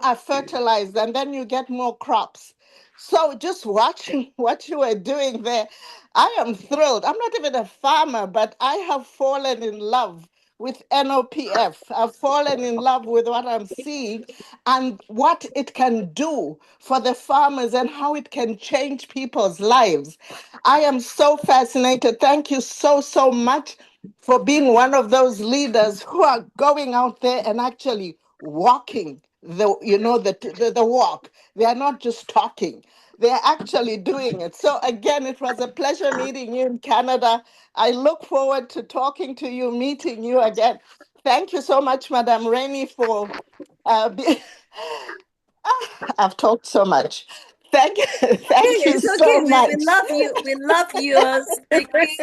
are fertilized, and then you get more crops. So just watching what you were doing there, I am thrilled. I'm not even a farmer, but I have fallen in love with NOPF. I've fallen in love with what I'm seeing and what it can do for the farmers and how it can change people's lives. I am so fascinated. Thank you so, so much for being one of those leaders who are going out there and actually walking the walk. They are not just talking, they're actually doing it. So again, it was a pleasure meeting you in Canada. I look forward to talking to you, meeting you again. Thank you so much, Madam Rainey, for I've talked so much. Thank you, thank you It's okay. so We much. love you. We love your speaking.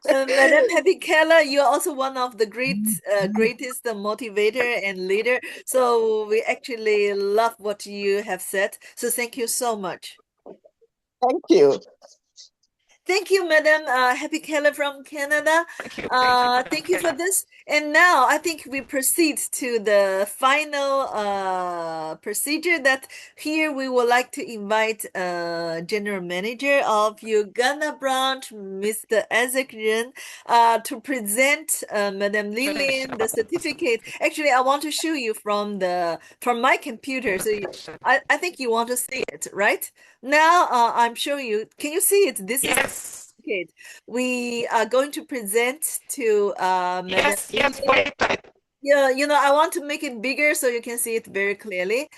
Madam Happy Keller, you're also one of the greatest motivator and leader. So we actually love what you have said. So thank you so much. Thank you. Thank you, Madam Happy Keller from Canada. Thank you for this. And now I think we proceed to the final procedure that here we would like to invite General Manager of Uganda branch, Mr. Isaac Ren, to present Madam Liliane the certificate. Actually, I want to show you from my computer. So I think you want to see it, right? Now I'm showing you. Can you see it? This is certificate we are going to present to Madam Liliane. Yeah, I want to make it bigger so you can see it very clearly.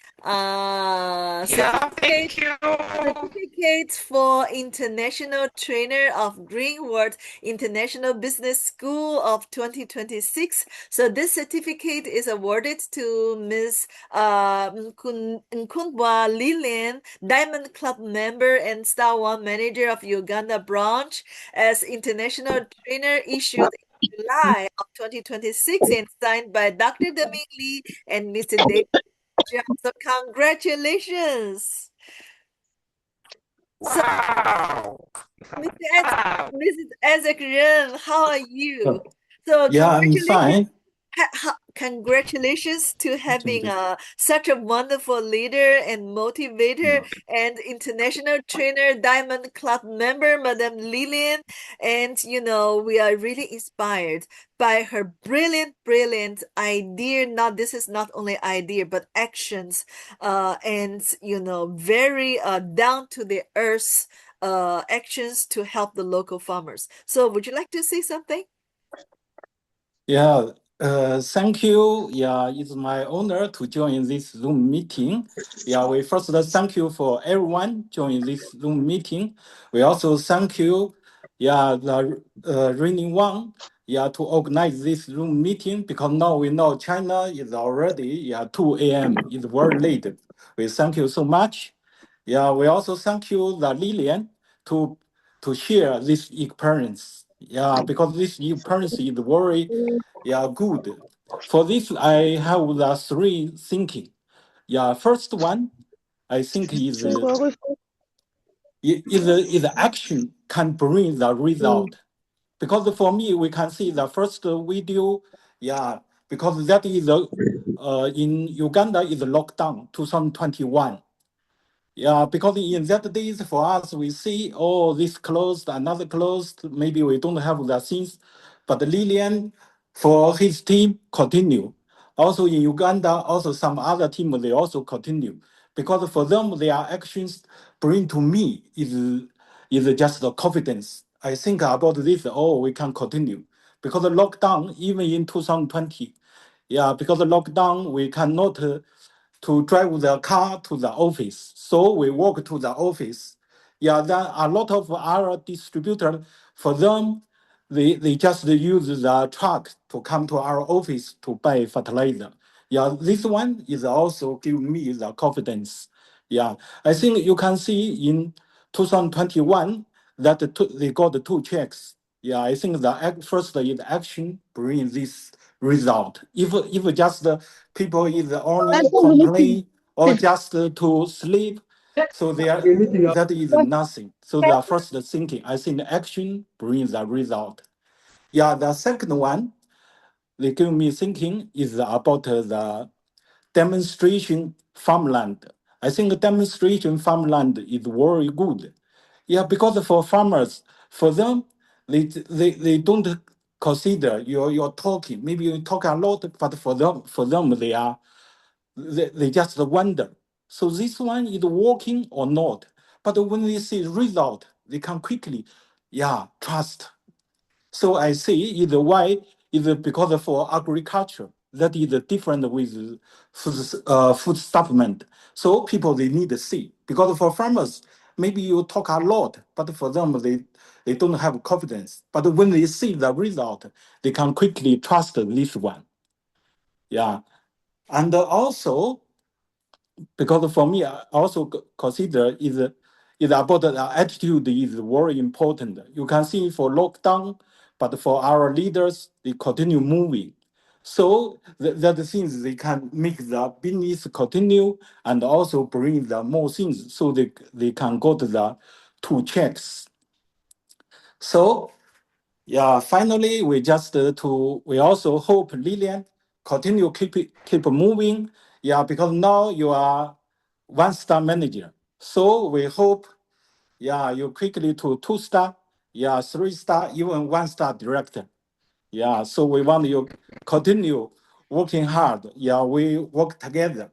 Certificate for International Trainer of Greenwood International Business School of 2026. So this certificate is awarded to Ms. Nkundwa Liliane, Diamond Club member and Star One Manager of Uganda branch, as international trainer, issued July of 2026 and signed by Dr. Daming Lee and Mr. David Jia. So congratulations. Wow. So, Mrs. Isaac Ren, how are you? So Yeah, I'm congratulations. fine. Congratulations to having such a wonderful leader and motivator and international trainer, Diamond Club member, Madame Liliane. And, we are really inspired by her brilliant idea. This is not only idea, but actions, and, very down to the earth actions to help the local farmers. So would you like to say something? Yeah, Thank you. Yeah, it's my honor to join this Zoom meeting. Yeah, we first thank you for everyone joining this Zoom meeting. We also thank you, the Reigning One, to organize this Zoom meeting because now we know China is already 2 a.m. It's very late. We thank you so much. Yeah, we also thank you, the Liliane, to share this experience. Yeah, because this experience is very good. For this, I have the three thinking. Yeah, first one, I think is action can bring the result. Because for me, we can see the first video, because that is in Uganda is lockdown 2021. Yeah, because in that days for us, we see, oh, this closed, another closed, maybe we don't have the things. But Lilian, for his team, continue. Also in Uganda, also some other team, they also continue. Because for them, their actions bring to me is just the confidence. I think about this, oh, we can continue. Because the lockdown, even in 2020, because the lockdown, we cannot to drive the car to the office. So we walk to the office. Yeah, then a lot of our distributors, for them, they just use the truck to come to our office to buy fertilizer. Yeah, this one is also give me the confidence. Yeah, I think you can see in 2021 that they got the two checks. Yeah, I think the first is action bring this result. If just the people is only complain or just to sleep, so that is nothing. So the first thinking, I think action brings the result. Yeah, the second one, they give me thinking is about the demonstration farmland. I think demonstration farmland is very good. Yeah, because for farmers, for them, they don't consider you're talking. Maybe you talk a lot, but for them they just wonder. So this one is working or not. But when they see result, they can quickly, trust. So I say either why is because for agriculture that is different with food supplement. So people they need to see because for farmers maybe you talk a lot, but for them they don't have confidence. But when they see the result, they can quickly trust this one. Yeah, and also because for me, I also consider is about the attitude is very important. You can see for lockdown, but for our leaders, they continue moving. So that the things they can make the business continue and also bring the more things so they can go to the two checks. So finally, we also hope Lilian continue keep moving. Yeah, because now you are one-star manager. So we hope, you quickly to two-star, three-star, even one-star director. Yeah, so we want you continue working hard. Yeah, we work together.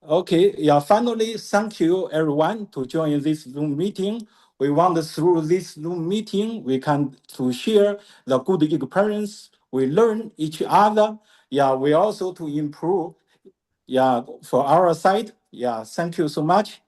Okay, finally, thank you everyone to join this Zoom meeting. We want through this Zoom meeting, we can to share the good experience. We learn each other. Yeah, we also to improve. Yeah, for our side. Yeah, thank you so much.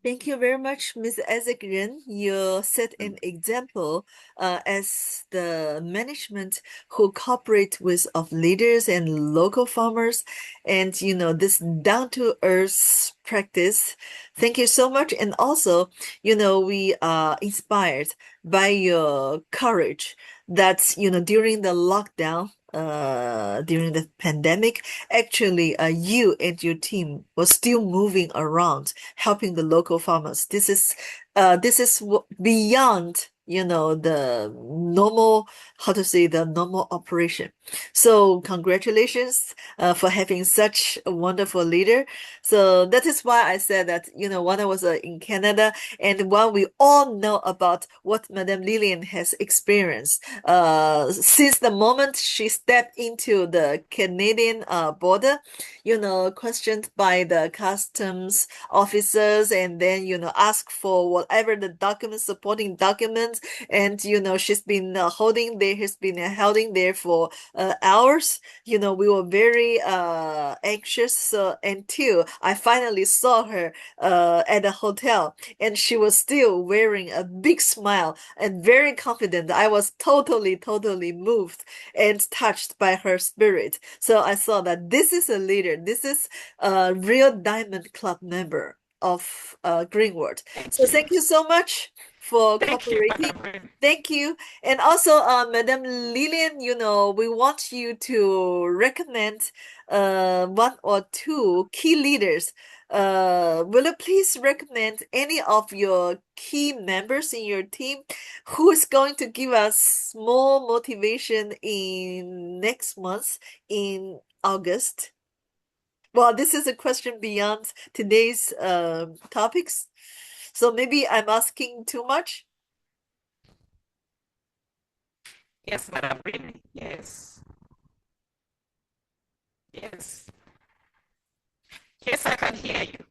Thank you very much, Ms. Ezekrin. You set an example as the management who cooperate with of leaders and local farmers, and this down-to-earth practice. Thank you so much. And also, we are inspired by your courage that during the lockdown, during the pandemic, actually you and your team was still moving around helping the local farmers. This is beyond the normal, the normal operation. So congratulations for having such a wonderful leader. So that is why I said that when I was in Canada and while we all know about what Madame Liliane has experienced since the moment she stepped into the Canadian border, questioned by the customs officers, and then ask for whatever the documents, supporting documents, and she's been holding day has been holding there for hours. You know, we were very anxious until I finally saw her at the hotel, and she was still wearing a big smile and very confident. I was totally moved and touched by her spirit. So I saw that this is a leader. This is a real Diamond Club member of Greenwood. So thank you so much for cooperating. Thank you. And also, Madam Liliane, you know, we want you to recommend one or two key leaders. Will you please recommend any of your key members in your team who is going to give us more motivation in next month in August? Well, this is a question beyond today's topics. So maybe I'm asking too much. Yes, Madam Rini. Yes. Yes. Yes, I can hear you.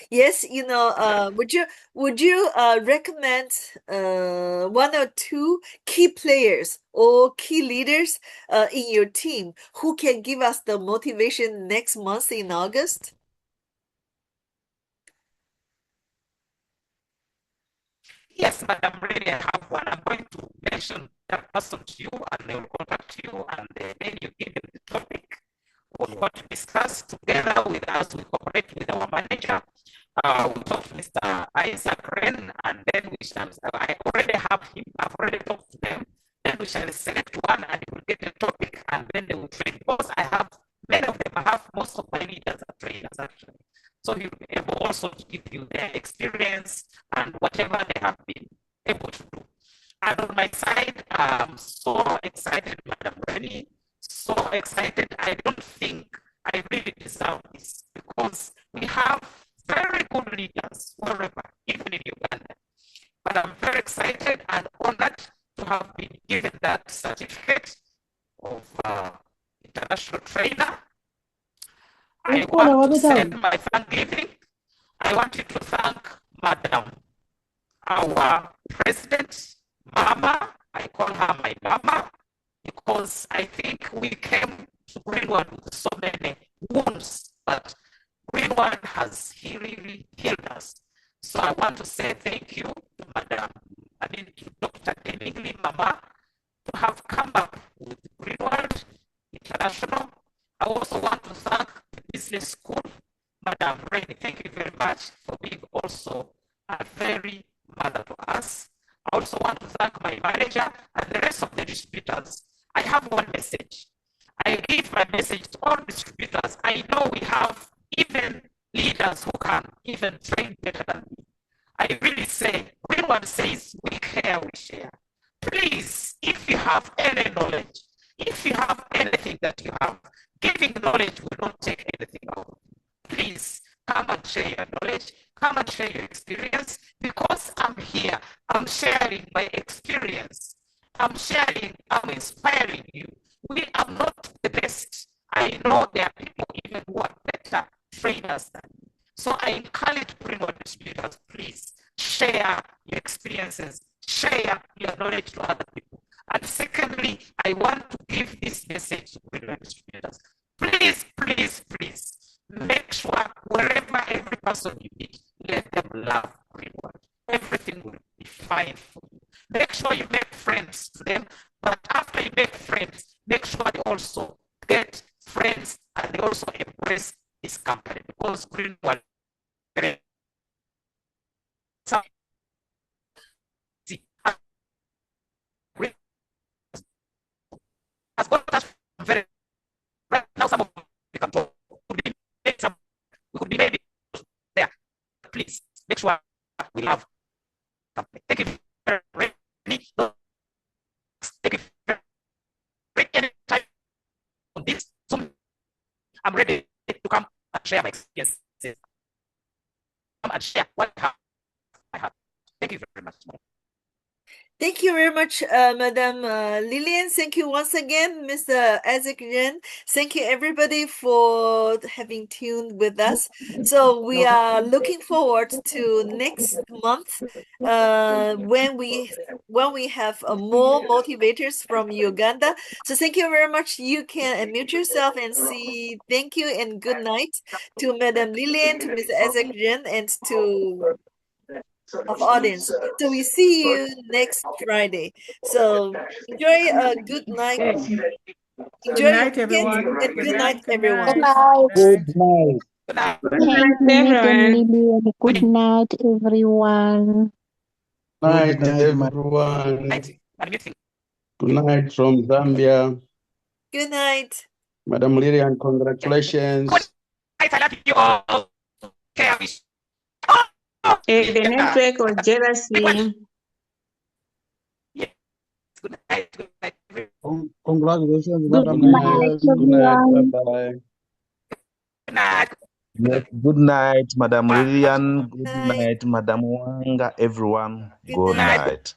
Yes, you know, would you recommend one or two key players or key leaders in your team who can give us the motivation next month in August? Yes, Madam Rini, I have one. I'm going to mention that person to you, and they will contact you, and then you give them the topic of what to discuss together with us. We cooperate with our manager. We talk to Mr. Isaac Ren, and then we shall. I already have him. I've already talked to them. Then we shall select one, and he will get the topic, and then they will train. Because I have many of them. I have most of my leaders are trainers actually. So he will be able also to give you their experience and whatever they have been able to do. And on my side, I'm so excited, Madam Reni, so excited. I don't think I really deserve this because we have very good leaders wherever, even in Uganda. But I'm very excited and honored to have been given that certificate of international trainer. I want to send my thanksgiving. I wanted to thank Madam, our president, Mama. I call her my Mama because I think we came to Greenwood with so many wounds, but Greenwood has really healed us. So I want to say thank you to Madam, to Dr. Denigli Mama to have come up with Greenwood International. I also want to thank the business school, Madam Rainy. Thank you very much for being also a very mother to us. I also want to thank my manager and the rest of the distributors. I have one message. I give my message to all distributors. I know we have even leaders who can even train better than me. I really say, Greenwood says, we care, we share. Please, if you have any knowledge, if you have anything that you have, giving knowledge will not take anything out. Please come and share your knowledge, come and share your experience, because I'm here, I'm sharing my experience. I'm sharing, I'm inspiring you. We are not the best. I know there are people even who are better trainers than me. So I encourage Greenwood distributors, please share your experiences, share your knowledge to other people. And secondly, I want to give this message to Greenwood distributors. Please, please, please, make sure wherever every person you meet, let them love Greenwood. Everything will be fine for you. Make sure you make friends to them, but after you make friends, make sure they also get friends and they also embrace this company because Greenwood has got us very right now. Some of the control could be made, some we could be maybe there. Please make sure we love company. Thank you very much. Thank you very much. Any time on this Zoom, I'm ready to come and share my experiences. Come and share what I have. Thank you very much. Thank you very much, Madam Liliane. Thank you once again, Mr. Isaac Ren. Thank you, everybody, for having tuned with us. So we are looking forward to next month when we have more motivators from Uganda. So thank you very much. You can unmute yourself and see thank you and good night to Madam Liliane, to Mr. Isaac Ren, and to of audience. So we see you next Friday. So enjoy a good night. Enjoy your night, weekend everyone. and good night, everyone. Good night. Good night. Thank you, Madam Liliane. Good night, everyone. Night, Good night, my everyone. Good night from Zambia. Good night. Madam Liliane, congratulations. I love you all. The network was jealousy. Congratulations, Good Madam night, Liliane. Good night. everyone. Bye-bye. Yes, good night, Madam Liliane. Good night, Madam Wanga, everyone. Good night.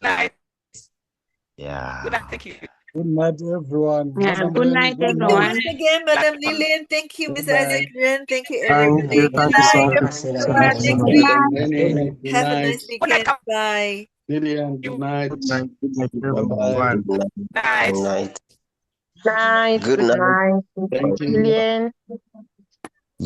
Yeah. Good night. Thank you. Good night, everyone. Yeah, Madam good Ren, night, good Thank you everyone. once again, Madam Liliane. Thank you, Good Mr. Isaac night. Ren. Thank you, Thank you. everybody. Good Thank you so night. much. See you next Good week. Madam night. Rennie, good Have a night. nice weekend. Bye. Liliane, good night. Good night, Bye-bye. everyone. Good night. Night. Good Good night. night. Thank you. Liliane.